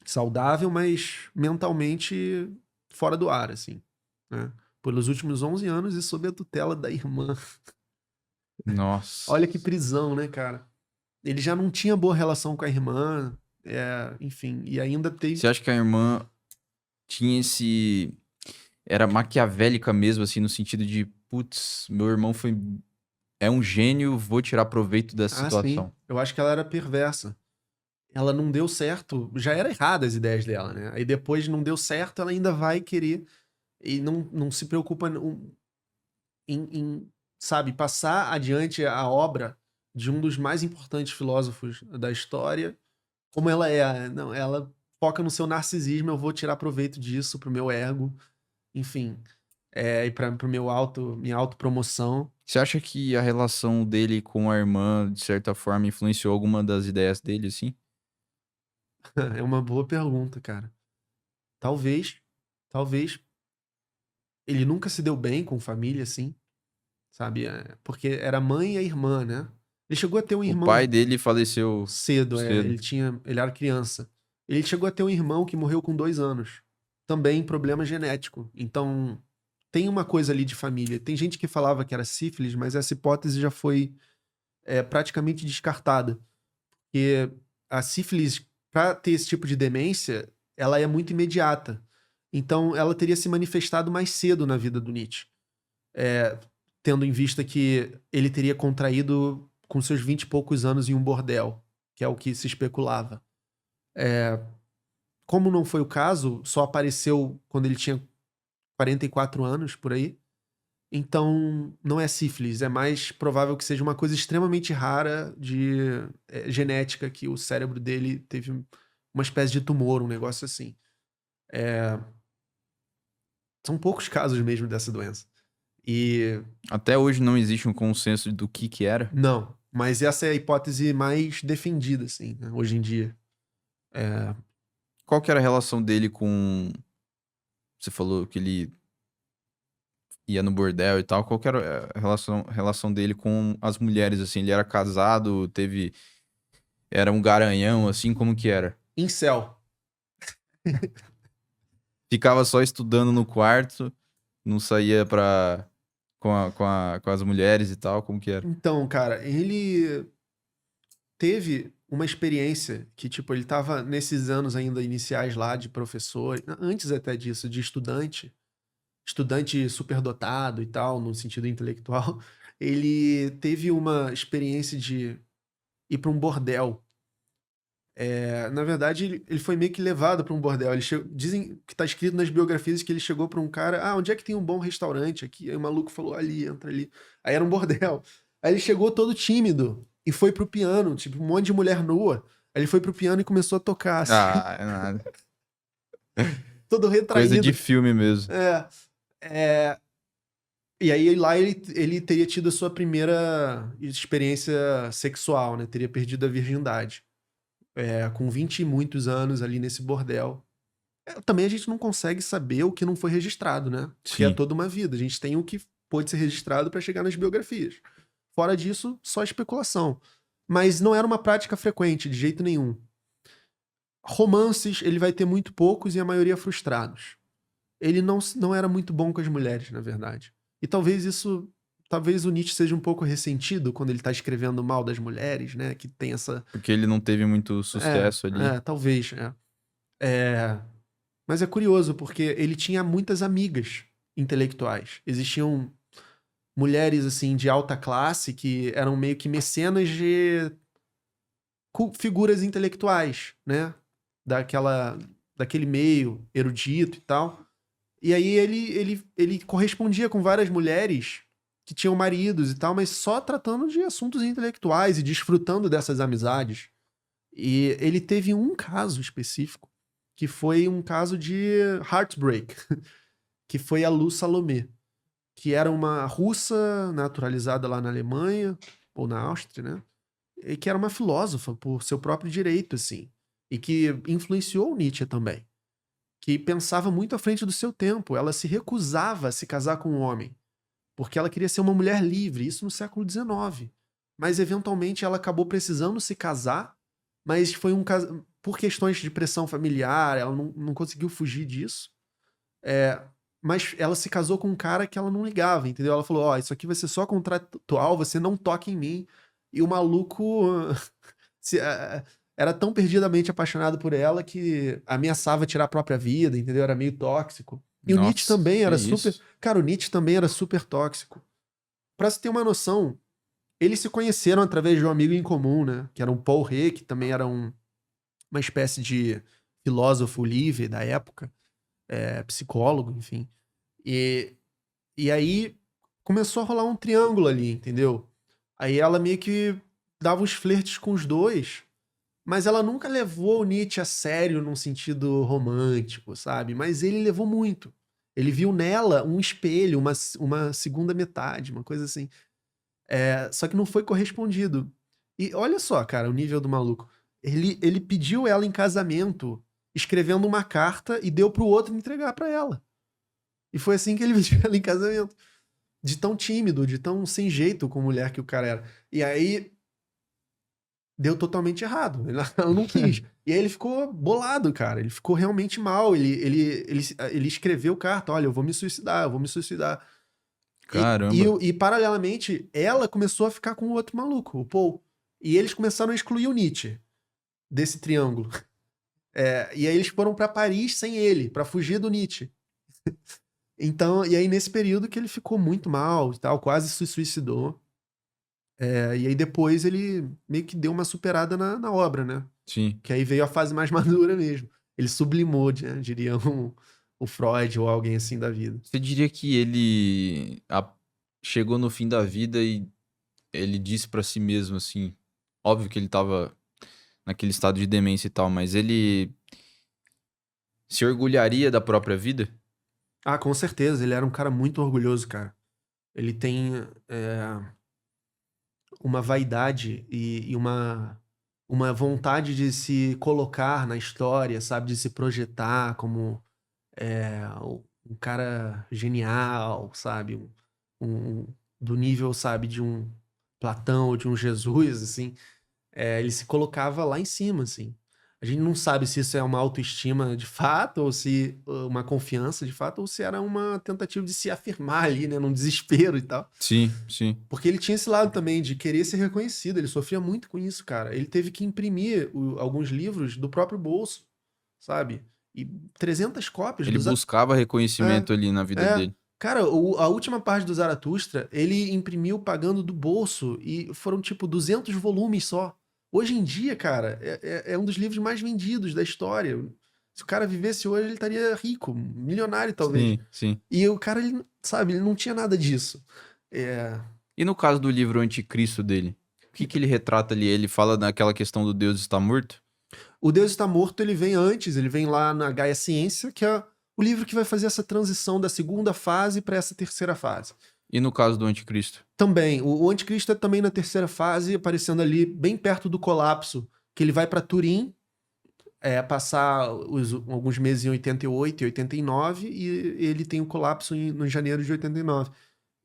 saudável, mas mentalmente fora do ar, assim, né? Pelos últimos 11 anos e sob a tutela da irmã. Nossa. Olha que prisão, né, cara? Ele já não tinha boa relação com a irmã, enfim, e ainda teve. Você acha que a irmã tinha esse... Era maquiavélica mesmo, assim, no sentido de, putz, meu irmão é um gênio, vou tirar proveito dessa Sim. situação. Eu acho que ela era perversa. Ela não deu certo, já era errada as ideias dela, né? Aí depois não deu certo, ela ainda vai querer e não se preocupa em, sabe, passar adiante a obra de um dos mais importantes filósofos da história, como ela é. Não, ela foca no seu narcisismo, eu vou tirar proveito disso pro meu ego, enfim, e pro minha autopromoção. Você acha que a relação dele com a irmã, de certa forma, influenciou alguma das ideias dele, assim? É uma boa pergunta, cara. Talvez, talvez ele nunca se deu bem com família, assim, sabe? Porque era a mãe e a irmã, né? Ele chegou a ter um O irmão pai dele faleceu cedo, cedo. ele era criança. Ele chegou a ter um irmão que morreu com 2 anos. Também problema genético. Então, tem uma coisa ali de família. Tem gente que falava que era sífilis, mas essa hipótese já foi praticamente descartada. Porque a sífilis, para ter esse tipo de demência, ela é muito imediata. Então, ela teria se manifestado mais cedo na vida do Nietzsche. Tendo em vista que ele teria contraído com seus 20 e poucos anos em um bordel, que é o que se especulava. Como não foi o caso, só apareceu quando ele tinha 44 anos, por aí. Então, não é sífilis, é mais provável que seja uma coisa extremamente rara de genética, que o cérebro dele teve uma espécie de tumor, um negócio assim. São poucos casos mesmo dessa doença. E Até hoje não existe um consenso do que era. não, mas essa é a hipótese mais defendida, assim, né, hoje em dia. Qual que era a relação dele com... Você falou que ele ia no bordel e tal. Qual que era a relação dele com as mulheres, assim? Ele era casado, teve... Era um garanhão, assim, como que era? Incel. Ficava só estudando no quarto, não saía com as mulheres e tal, como que era? Então, cara, ele teve uma experiência que, tipo, ele tava nesses anos ainda iniciais lá de professor, antes até disso, de estudante superdotado e tal, no sentido intelectual. Ele teve uma experiência de ir para um bordel. Na verdade, ele foi meio que levado para um bordel. Dizem que tá escrito nas biografias que ele chegou para um cara, onde é que tem um bom restaurante aqui? Aí o maluco falou, ali, entra ali. Aí era um bordel. Aí ele chegou todo tímido e foi pro piano, tipo, um monte de mulher nua. Aí ele foi pro piano e começou a tocar, assim, Ah, é nada. todo Coisa de retraído. filme mesmo. É, e aí lá ele teria tido a sua primeira experiência sexual, né? Teria perdido a virgindade. Com 20 e muitos anos ali nesse bordel. Também a gente não consegue saber o que não foi registrado, né? Porque é Sim. toda uma vida. A gente tem o que pôde ser registrado para chegar nas biografias. Fora disso, só especulação. Mas não era uma prática frequente, de jeito nenhum. Romances, ele vai ter muito poucos e a maioria frustrados. Ele não era muito bom com as mulheres, na verdade. E talvez o Nietzsche seja um pouco ressentido quando ele tá escrevendo mal das mulheres, né? Que tem essa... Porque ele não teve muito sucesso ali. Talvez. Mas é curioso, porque ele tinha muitas amigas intelectuais. Existiam mulheres, assim, de alta classe que eram meio que mecenas de figuras intelectuais, né? Daquele meio erudito e tal. E aí ele correspondia com várias mulheres que tinham maridos e tal, mas só tratando de assuntos intelectuais e desfrutando dessas amizades. E ele teve um caso específico, que foi um caso de heartbreak, que foi a Lu Salomé, que era uma russa naturalizada lá na Alemanha, ou na Áustria, né? E que era uma filósofa por seu próprio direito, assim. E que influenciou o Nietzsche também. Que pensava muito à frente do seu tempo. Ela se recusava a se casar com um homem, porque ela queria ser uma mulher livre, isso no século XIX. Mas, eventualmente, ela acabou precisando se casar, mas foi um caso... Por questões de pressão familiar, ela não conseguiu fugir disso. Mas ela se casou com um cara que ela não ligava, entendeu? Ela falou, isso aqui vai ser só contratual, você não toca em mim. E o maluco era tão perdidamente apaixonado por ela que ameaçava tirar a própria vida, entendeu? Era meio tóxico. E o Nietzsche Nossa, também que era super... isso? Cara, o Nietzsche também era super tóxico. Pra se ter uma noção, eles se conheceram através de um amigo em comum, né? Que era um Paul Rée, que também era uma espécie de filósofo livre da época, psicólogo, enfim. E aí começou a rolar um triângulo ali, entendeu? Aí ela meio que dava uns flertes com os dois, mas ela nunca levou o Nietzsche a sério num sentido romântico, sabe? Mas ele levou muito. Ele viu nela um espelho, uma segunda metade, uma coisa assim. Só que não foi correspondido. E olha só, cara, o nível do maluco. Ele pediu ela em casamento, escrevendo uma carta e deu pro outro entregar pra ela. E foi assim que ele pediu ela em casamento. De tão tímido, de tão sem jeito com mulher que o cara era. E aí deu totalmente errado. Ela não quis. E aí ele ficou bolado, cara. Ele ficou realmente mal. Ele escreveu carta: olha, eu vou me suicidar, eu vou me suicidar. Caramba. E paralelamente, ela começou a ficar com o outro maluco, o Paul. E eles começaram a excluir o Nietzsche desse triângulo. E aí eles foram pra Paris sem ele, pra fugir do Nietzsche. Então, e aí nesse período que ele ficou muito mal e tal, quase se suicidou. E aí depois ele meio que deu uma superada na obra, né? Sim. Que aí veio a fase mais madura mesmo. Ele sublimou, né, diria o Freud ou alguém assim da vida. Você diria que ele chegou no fim da vida e ele disse pra si mesmo, assim, óbvio que ele tava naquele estado de demência e tal, mas ele se orgulharia da própria vida? Ah, com certeza, ele era um cara muito orgulhoso, cara. Ele tem uma vaidade e uma vontade de se colocar na história, sabe? De se projetar como um cara genial, sabe? Do nível, sabe, de um Platão ou de um Jesus, assim. Ele se colocava lá em cima, assim. A gente não sabe se isso é uma autoestima de fato, ou se uma confiança de fato, ou se era uma tentativa de se afirmar ali, né? Num desespero e tal. Sim, sim. Porque ele tinha esse lado também de querer ser reconhecido. Ele sofria muito com isso, cara. Ele teve que imprimir alguns livros do próprio bolso, sabe? E 300 cópias Ele dos. buscava reconhecimento ali na vida dele. Cara, a última parte do Zaratustra, ele imprimiu pagando do bolso e foram tipo 200 volumes só. Hoje em dia, cara, é um dos livros mais vendidos da história. Se o cara vivesse hoje, ele estaria rico, milionário talvez. Sim, sim. E o cara, ele, sabe, ele não tinha nada disso. E no caso do livro Anticristo dele? O que ele retrata ali? Ele fala daquela questão do Deus está morto? O Deus Está Morto, ele vem antes, ele vem lá na Gaia Ciência, que é o livro que vai fazer essa transição da segunda fase para essa terceira fase. E no caso do Anticristo? Também, o Anticristo é também na terceira fase, aparecendo ali bem perto do colapso, que ele vai para Turim, passar alguns meses em 88 e 89, e ele tem o colapso no janeiro de 89.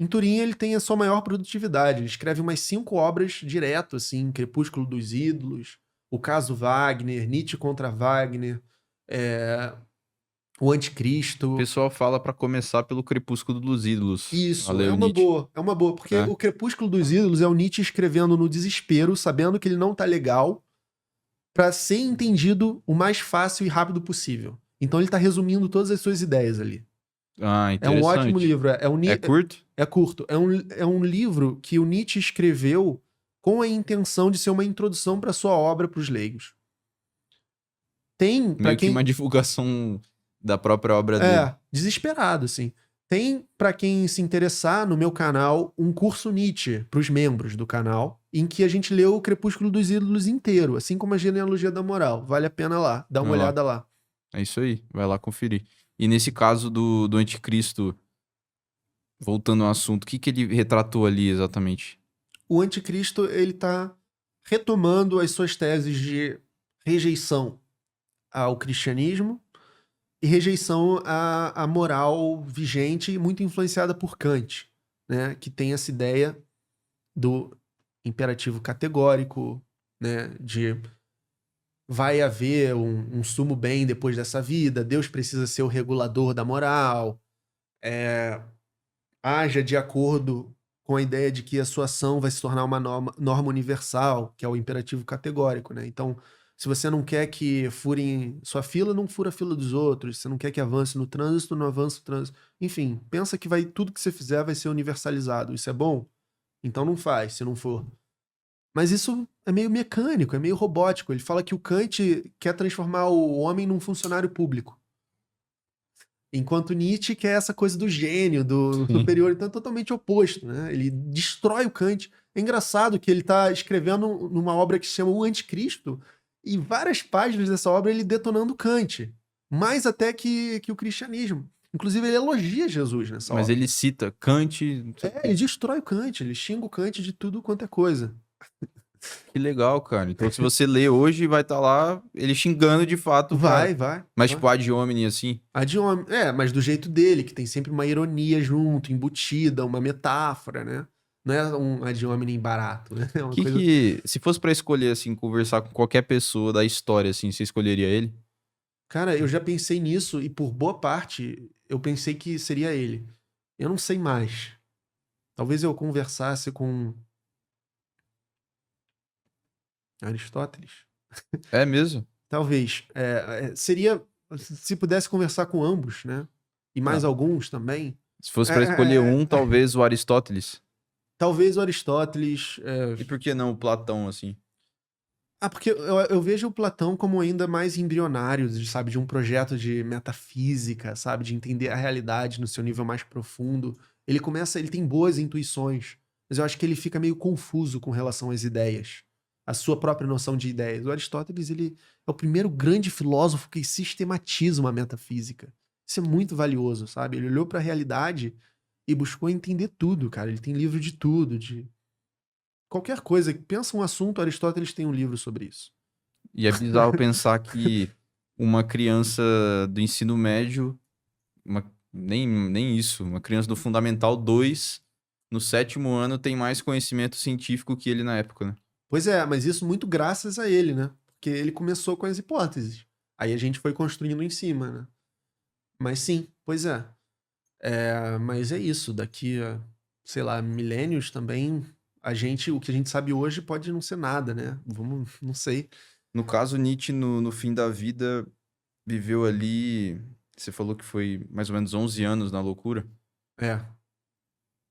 Em Turim, ele tem a sua maior produtividade. Ele escreve umas 5 obras direto, assim, Crepúsculo dos Ídolos, O Caso Wagner, Nietzsche contra Wagner, O Anticristo. O pessoal fala pra começar pelo Crepúsculo dos Ídolos. Isso, Valeu, é uma Nietzsche. boa, porque o Crepúsculo dos Ídolos é o Nietzsche escrevendo no desespero, sabendo que ele não tá legal, pra ser entendido o mais fácil e rápido possível. Então ele tá resumindo todas as suas ideias ali. Ah, É interessante. um ótimo livro. É curto? É curto. É um livro que o Nietzsche escreveu com a intenção de ser uma introdução para sua obra para os leigos. Tem, para Meio que quem... uma divulgação da própria obra dele. Desesperado, assim. Tem, para quem se interessar, no meu canal, um curso Nietzsche para os membros do canal, em que a gente leu o Crepúsculo dos Ídolos inteiro, assim como a Genealogia da Moral. Vale a pena lá, dá uma Vai lá. olhada lá. É isso aí, vai lá conferir. E nesse caso do Anticristo, voltando ao assunto, o que ele retratou ali exatamente? O Anticristo, ele tá retomando as suas teses de rejeição ao cristianismo e rejeição à moral vigente e muito influenciada por Kant, né? Que tem essa ideia do imperativo categórico, né? De vai haver um sumo bem depois dessa vida, Deus precisa ser o regulador da moral, haja de acordo com a ideia de que a sua ação vai se tornar uma norma universal, que é o imperativo categórico, né? Então, se você não quer que furem sua fila, não fura a fila dos outros. Se você não quer que avance no trânsito, não avance no trânsito. Enfim, pensa que tudo que você fizer vai ser universalizado. Isso é bom? Então não faz, se não for. Mas isso é meio mecânico, é meio robótico. Ele fala que o Kant quer transformar o homem num funcionário público. Enquanto Nietzsche quer essa coisa do gênio, do superior, então é totalmente oposto, né? Ele destrói o Kant. É engraçado que ele está escrevendo numa obra que se chama O Anticristo, e várias páginas dessa obra ele detonando Kant, mais até que o cristianismo. Inclusive ele elogia Jesus nessa obra. Mas ele cita Kant... Ele destrói o Kant, ele xinga o Kant de tudo quanto é coisa. Que legal, cara. Então se você ler hoje, vai estar lá ele xingando de fato o cara. Vai. Mas tipo ad hominem assim? Ad hominem, mas do jeito dele, que tem sempre uma ironia junto, embutida, uma metáfora, né? Não é um ad hominem barato, né? É uma coisa... Se fosse pra escolher, assim, conversar com qualquer pessoa da história, assim, você escolheria ele? Cara, eu já pensei nisso e por boa parte eu pensei que seria ele. Eu não sei mais. Talvez eu conversasse com Aristóteles. É mesmo? Talvez. Seria... Se pudesse conversar com ambos, né? E mais alguns também. Se fosse pra escolher talvez o Aristóteles. Talvez o Aristóteles... E por que não o Platão, assim? Porque eu vejo o Platão como ainda mais embrionário, sabe? De um projeto de metafísica, sabe? De entender a realidade no seu nível mais profundo. Ele tem boas intuições, mas eu acho que ele fica meio confuso com relação às ideias. A sua própria noção de ideias. O Aristóteles, ele é o primeiro grande filósofo que sistematiza uma metafísica. Isso é muito valioso, sabe? Ele olhou para a realidade e buscou entender tudo, cara. Ele tem livro de tudo, de qualquer coisa. Pensa um assunto, Aristóteles tem um livro sobre isso. E é bizarro pensar que uma criança do ensino médio, nem isso, uma criança do Fundamental 2, no 7º ano, tem mais conhecimento científico que ele na época, né? Pois é, mas isso muito graças a ele, né? Porque ele começou com as hipóteses. Aí a gente foi construindo em cima, né? Mas sim, pois é. Mas é isso, daqui a, sei lá, milênios também, o que a gente sabe hoje pode não ser nada, né? Não sei. No caso, Nietzsche, no fim da vida, viveu ali... Você falou que foi mais ou menos 11 anos na loucura. É.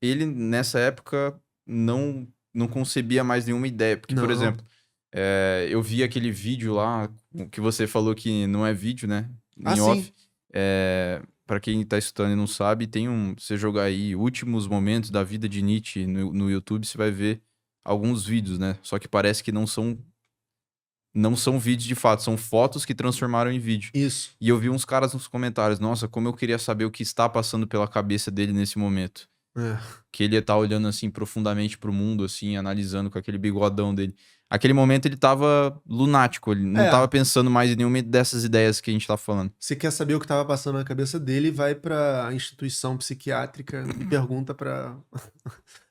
Ele, nessa época, não concebia mais nenhuma ideia. Porque, por Não. exemplo, eu vi aquele vídeo lá, que você falou que não é vídeo, né? Em off. Sim. Pra quem tá escutando e não sabe, você jogar aí Últimos Momentos da Vida de Nietzsche no YouTube, você vai ver alguns vídeos, né? Só que parece que não são vídeos de fato, são fotos que transformaram em vídeo. Isso. E eu vi uns caras nos comentários, nossa, como eu queria saber o que está passando pela cabeça dele nesse momento. Que ele tá olhando assim profundamente pro mundo, assim, analisando com aquele bigodão dele. Aquele momento ele tava lunático, ele não tava pensando mais em nenhuma dessas ideias que a gente tá falando. Você quer saber o que estava passando na cabeça dele, vai pra instituição psiquiátrica e pergunta pra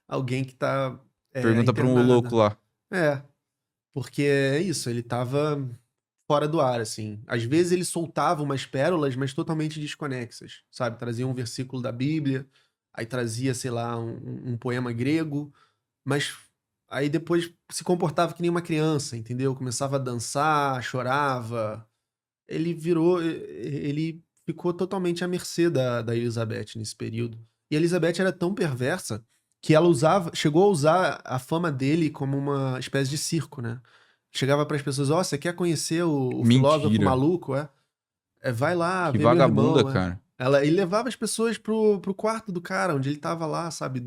alguém que tá Pergunta pra um internado. louco lá. Porque é isso, ele tava fora do ar, assim. Às vezes ele soltava umas pérolas, mas totalmente desconexas, sabe? Trazia um versículo da Bíblia, aí trazia, sei lá, um poema grego, mas aí depois se comportava que nem uma criança, entendeu? Começava a dançar, chorava. Ele ficou totalmente à mercê da Elizabeth nesse período. E a Elizabeth era tão perversa que ela chegou a usar a fama dele como uma espécie de circo, né? Chegava para as pessoas, você quer conhecer o filósofo maluco? Vai lá, que vê vagabunda, meu irmão. Cara. Ele levava as pessoas pro quarto do cara, onde ele tava lá, sabe,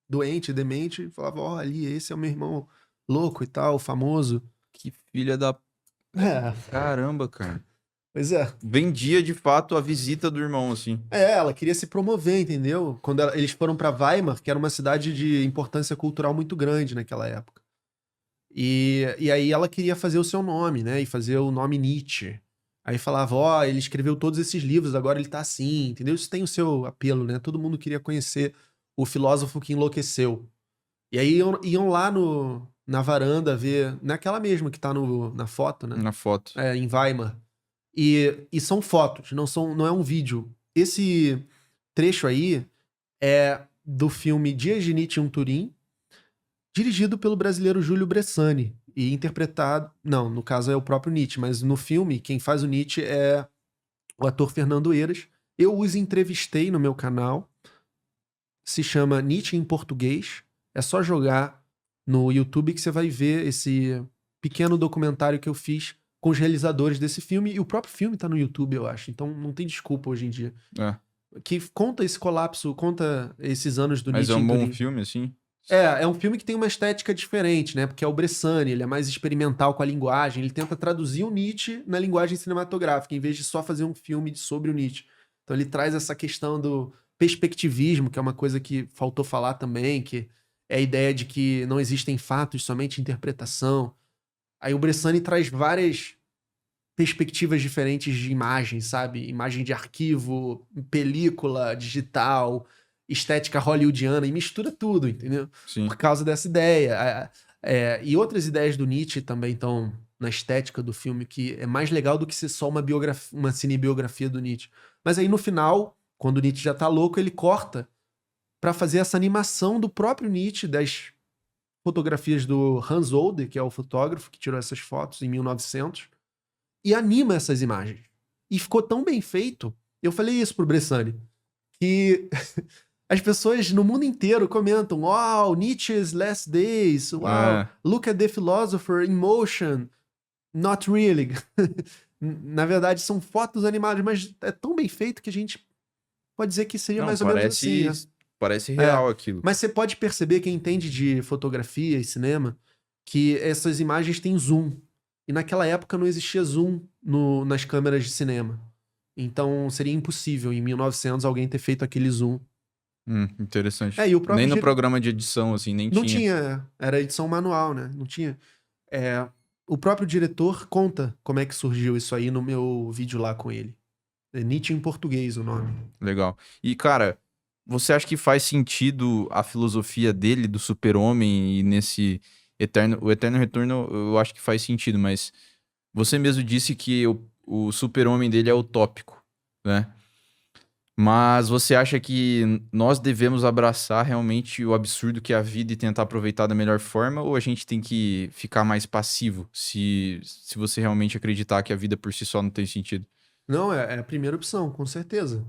doente, demente, e falava, ali, esse é o meu irmão louco e tal, famoso. Que filha da... Caramba, cara. Pois é. Vendia, de fato, a visita do irmão, assim. Ela queria se promover, entendeu? Quando eles foram pra Weimar, que era uma cidade de importância cultural muito grande naquela época. E aí ela queria fazer o seu nome, né? E fazer o nome Nietzsche. Aí falava, ele escreveu todos esses livros, agora ele tá assim, entendeu? Isso tem o seu apelo, né? Todo mundo queria conhecer o filósofo que enlouqueceu. E aí iam lá na varanda ver, naquela mesma que tá na foto, né? Na foto. Em Weimar. E são fotos, não é um vídeo. Esse trecho aí é do filme Dias de Nietzsche em Turim, dirigido pelo brasileiro Júlio Bressani e interpretado... Não, no caso é o próprio Nietzsche, mas no filme quem faz o Nietzsche é o ator Fernando Eiras. Eu os entrevistei no meu canal. Se chama Nietzsche em Português. É só jogar no YouTube que você vai ver esse pequeno documentário que eu fiz com os realizadores desse filme, e o próprio filme tá no YouTube, eu acho, então não tem desculpa hoje em dia. Que conta esse colapso, conta esses anos do Nietzsche. Mas é um bom filme, assim? É um filme que tem uma estética diferente, né, porque é o Bressani, ele é mais experimental com a linguagem, ele tenta traduzir o Nietzsche na linguagem cinematográfica, em vez de só fazer um filme sobre o Nietzsche. Então ele traz essa questão do perspectivismo, que é uma coisa que faltou falar também, que é a ideia de que não existem fatos, somente interpretação. Aí o Bressani traz várias perspectivas diferentes de imagem, sabe? Imagem de arquivo, película, digital, estética hollywoodiana, e mistura tudo, entendeu? Sim. Por causa dessa ideia. E outras ideias do Nietzsche também estão na estética do filme, que é mais legal do que ser só uma cinebiografia do Nietzsche. Mas aí no final, quando o Nietzsche já tá louco, ele corta pra fazer essa animação do próprio Nietzsche, das fotografias do Hans Olde, que é o fotógrafo que tirou essas fotos em 1900, e anima essas imagens. E ficou tão bem feito, eu falei isso pro Bressani, que As pessoas no mundo inteiro comentam, wow, Nietzsche's Last Days, wow, look at the philosopher in motion. Not really. Na verdade, são fotos animadas, mas é tão bem feito que a gente pode dizer que seria mais ou menos assim, né? Parece real aquilo. Mas você pode perceber, quem entende de fotografia e cinema, que essas imagens têm zoom. E naquela época não existia zoom nas câmeras de cinema. Então seria impossível, em 1900, alguém ter feito aquele zoom. Interessante. E o próprio nem no programa de edição, assim, nem tinha. Não tinha, era edição manual, né? Não tinha. O próprio diretor conta como é que surgiu isso aí no meu vídeo lá com ele. É Nietzsche em português o nome. Legal. E, cara, você acha que faz sentido a filosofia dele, do super-homem, e nesse o Eterno Retorno, eu acho que faz sentido, mas você mesmo disse que o super-homem dele é utópico, né? Mas você acha que nós devemos abraçar realmente o absurdo que é a vida e tentar aproveitar da melhor forma, ou a gente tem que ficar mais passivo se você realmente acreditar que a vida por si só não tem sentido? Não, é a primeira opção, com certeza.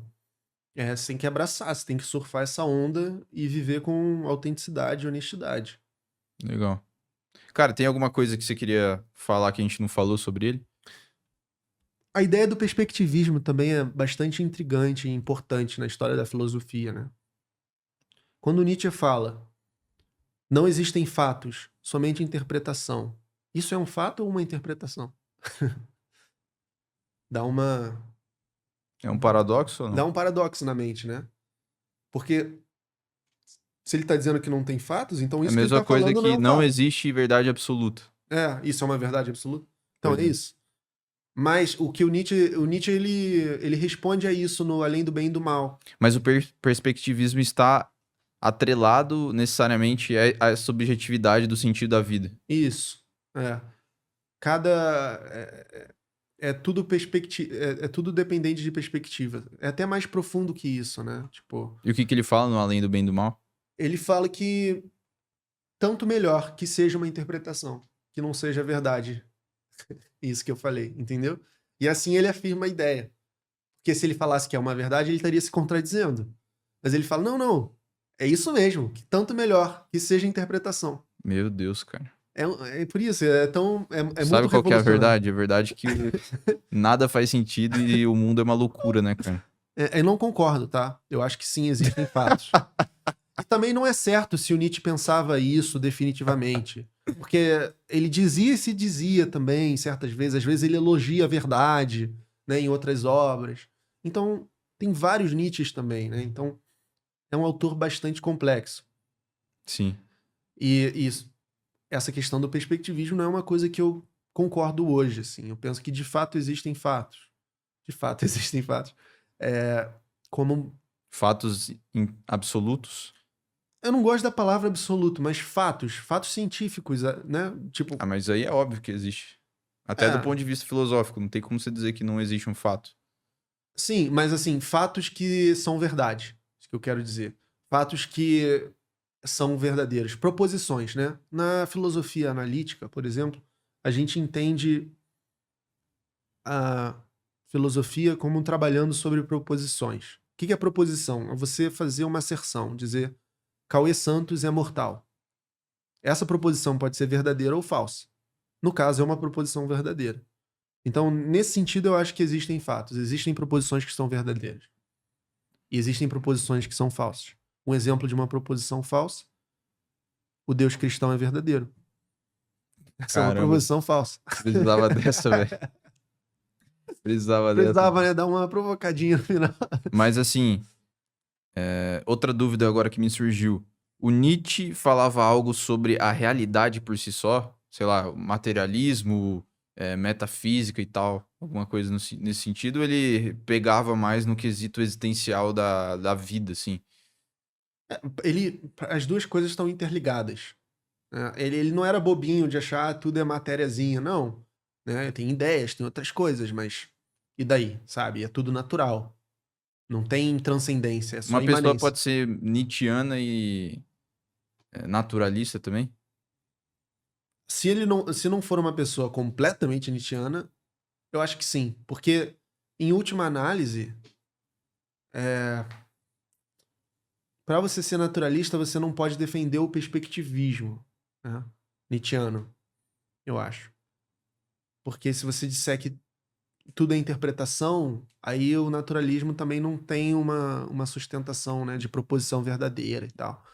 Você tem que abraçar, você tem que surfar essa onda e viver com autenticidade e honestidade. Legal. Cara, tem alguma coisa que você queria falar que a gente não falou sobre ele? A ideia do perspectivismo também é bastante intrigante e importante na história da filosofia, né? Quando Nietzsche fala, não existem fatos, somente interpretação. Isso é um fato ou uma interpretação? É um paradoxo ou não? Dá um paradoxo na mente, né? Porque se ele tá dizendo que não tem fatos, então isso É a mesma que ele tá coisa falando que não é um não fato. existe verdade absoluta. Isso é uma verdade absoluta? Então Pois é é. isso. Mas o que o Nietzsche ele responde a isso no Além do Bem e do Mal. Mas o perspectivismo está atrelado necessariamente à subjetividade do sentido da vida. Isso. É tudo é tudo dependente de perspectiva. É até mais profundo que isso, né? Tipo, E o que ele fala no Além do Bem e do Mal? ele fala que tanto melhor que seja uma interpretação, que não seja verdade. Isso que eu falei, entendeu? E assim ele afirma a ideia. Porque se ele falasse que é uma verdade, ele estaria se contradizendo. Mas ele fala, não, é isso mesmo, que tanto melhor que seja interpretação. Meu Deus, cara. É por isso, é Sabe muito qual que é a revolucionário. verdade? A verdade é que nada faz sentido e o mundo é uma loucura, né, cara? Eu não concordo, tá? Eu acho que sim, existem fatos. E também não é certo se o Nietzsche pensava isso definitivamente. Porque ele dizia e se dizia também, certas vezes. Às vezes ele elogia a verdade, né, em outras obras. Então, tem vários Nietzsches também, né? Então, é um autor bastante complexo. Sim. E essa questão do perspectivismo não é uma coisa que eu concordo hoje, assim. Eu penso que, de fato, existem fatos. De fato, existem fatos. Como... Fatos absolutos? Eu não gosto da palavra absoluto, mas fatos científicos, né? Tipo, Mas aí é óbvio que existe. Até do ponto de vista filosófico, não tem como você dizer que não existe um fato. sim, mas assim, fatos que são verdade. Isso que eu quero dizer. Fatos que são verdadeiros. Proposições, né? Na filosofia analítica, por exemplo, a gente entende a filosofia como trabalhando sobre proposições. O que é proposição? É você fazer uma asserção, dizer Cauê Santos é mortal. Essa proposição pode ser verdadeira ou falsa. No caso, é uma proposição verdadeira. Então, nesse sentido, eu acho que existem fatos. Existem proposições que são verdadeiras. E existem proposições que são falsas. Um exemplo de uma proposição falsa: o Deus cristão é verdadeiro. Essa é uma proposição falsa. Precisava dessa, velho. Precisava dessa. Né? Dar uma provocadinha no final. Mas assim, outra dúvida agora que me surgiu. O Nietzsche falava algo sobre a realidade por si só? Sei lá, materialismo, metafísica e tal, alguma coisa nesse sentido? Ou ele pegava mais no quesito existencial da vida, assim? As duas coisas estão interligadas. Né? Ele não era bobinho de achar tudo é matériazinha, não. Né? Tem ideias, tem outras coisas, mas e daí, sabe? É tudo natural. Não tem transcendência, é só Uma pessoa imanência. pode ser nietzschiana e naturalista também? Se não for uma pessoa completamente nietzschiana, eu acho que sim. Porque, em última análise, para você ser naturalista, você não pode defender o perspectivismo, né? Nietzschiano, eu acho. Porque se você disser que tudo é interpretação, aí o naturalismo também não tem uma sustentação, né, de proposição verdadeira e tal.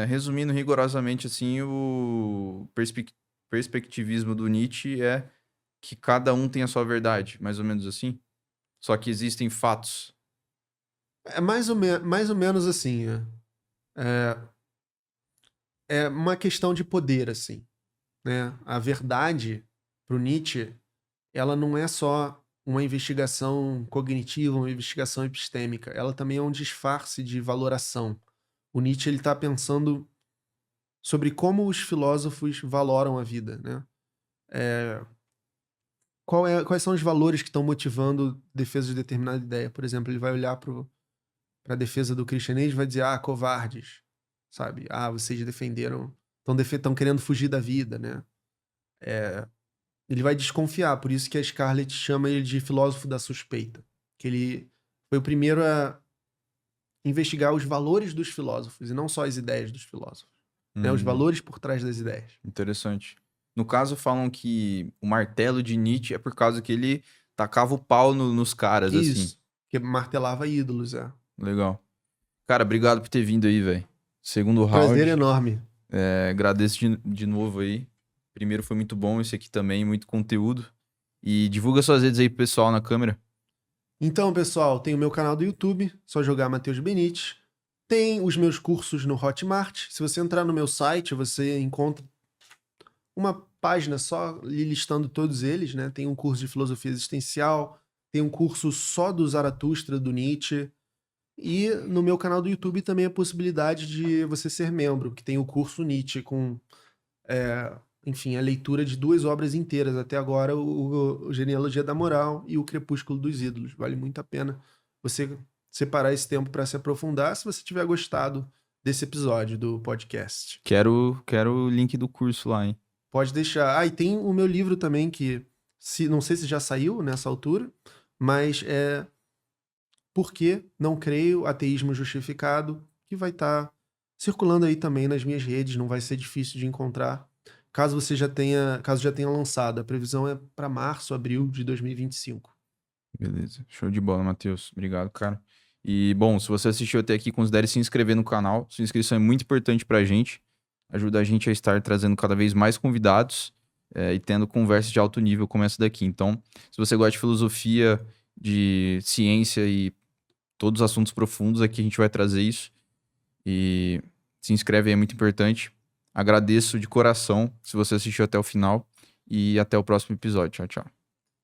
Resumindo rigorosamente, assim, o perspectivismo do Nietzsche é que cada um tem a sua verdade, mais ou menos assim. Só que existem fatos. É mais ou menos assim, né? É uma questão de poder, assim, né? A verdade, pro Nietzsche, ela não é só uma investigação cognitiva, uma investigação epistêmica. Ela também é um disfarce de valoração. O Nietzsche, ele tá pensando sobre como os filósofos valoram a vida, né? Quais são os valores que estão motivando a defesa de determinada ideia? Por exemplo, ele vai olhar para a defesa do cristianismo e vai dizer, covardes, sabe? Vocês defenderam, estão querendo fugir da vida, né? Ele vai desconfiar, por isso que a Scarlett chama ele de filósofo da suspeita, que ele foi o primeiro a investigar os valores dos filósofos e não só as ideias dos filósofos, né? Os valores por trás das ideias. Interessante. No caso, falam que o martelo de Nietzsche é por causa que ele tacava o pau nos caras, assim. Isso, que martelava ídolos, Legal. Cara, obrigado por ter vindo aí, velho. Segundo round. Prazer enorme. Agradeço de novo aí. Primeiro foi muito bom, esse aqui também, muito conteúdo. E divulga suas redes aí pro pessoal na câmera. Então, pessoal, tem o meu canal do YouTube, só jogar Matheus Benites. Tem os meus cursos no Hotmart. Se você entrar no meu site, você encontra uma página só listando todos eles, né? Tem um curso de filosofia existencial, tem um curso só do Zaratustra, do Nietzsche. E no meu canal do YouTube também a possibilidade de você ser membro, que tem o curso Nietzsche com, enfim, a leitura de 2 obras inteiras. Até agora, o Genealogia da Moral e o Crepúsculo dos Ídolos. Vale muito a pena você separar esse tempo para se aprofundar, se você tiver gostado desse episódio do podcast. Quero o link do curso lá, hein? Pode deixar. E tem o meu livro também, que não sei se já saiu nessa altura, mas é Por que Não Creio, Ateísmo Justificado, que vai estar circulando aí também nas minhas redes, não vai ser difícil de encontrar. Caso já tenha lançado, a previsão é para março, abril de 2025. Beleza. Show de bola, Matheus. Obrigado, cara. E, bom, se você assistiu até aqui, considere se inscrever no canal. Sua inscrição é muito importante pra gente. Ajuda a gente a estar trazendo cada vez mais convidados e tendo conversas de alto nível como essa daqui. Então, se você gosta de filosofia, de ciência e todos os assuntos profundos, aqui a gente vai trazer isso. E se inscreve aí, é muito importante. Agradeço de coração se você assistiu até o final. E até o próximo episódio. Tchau, tchau.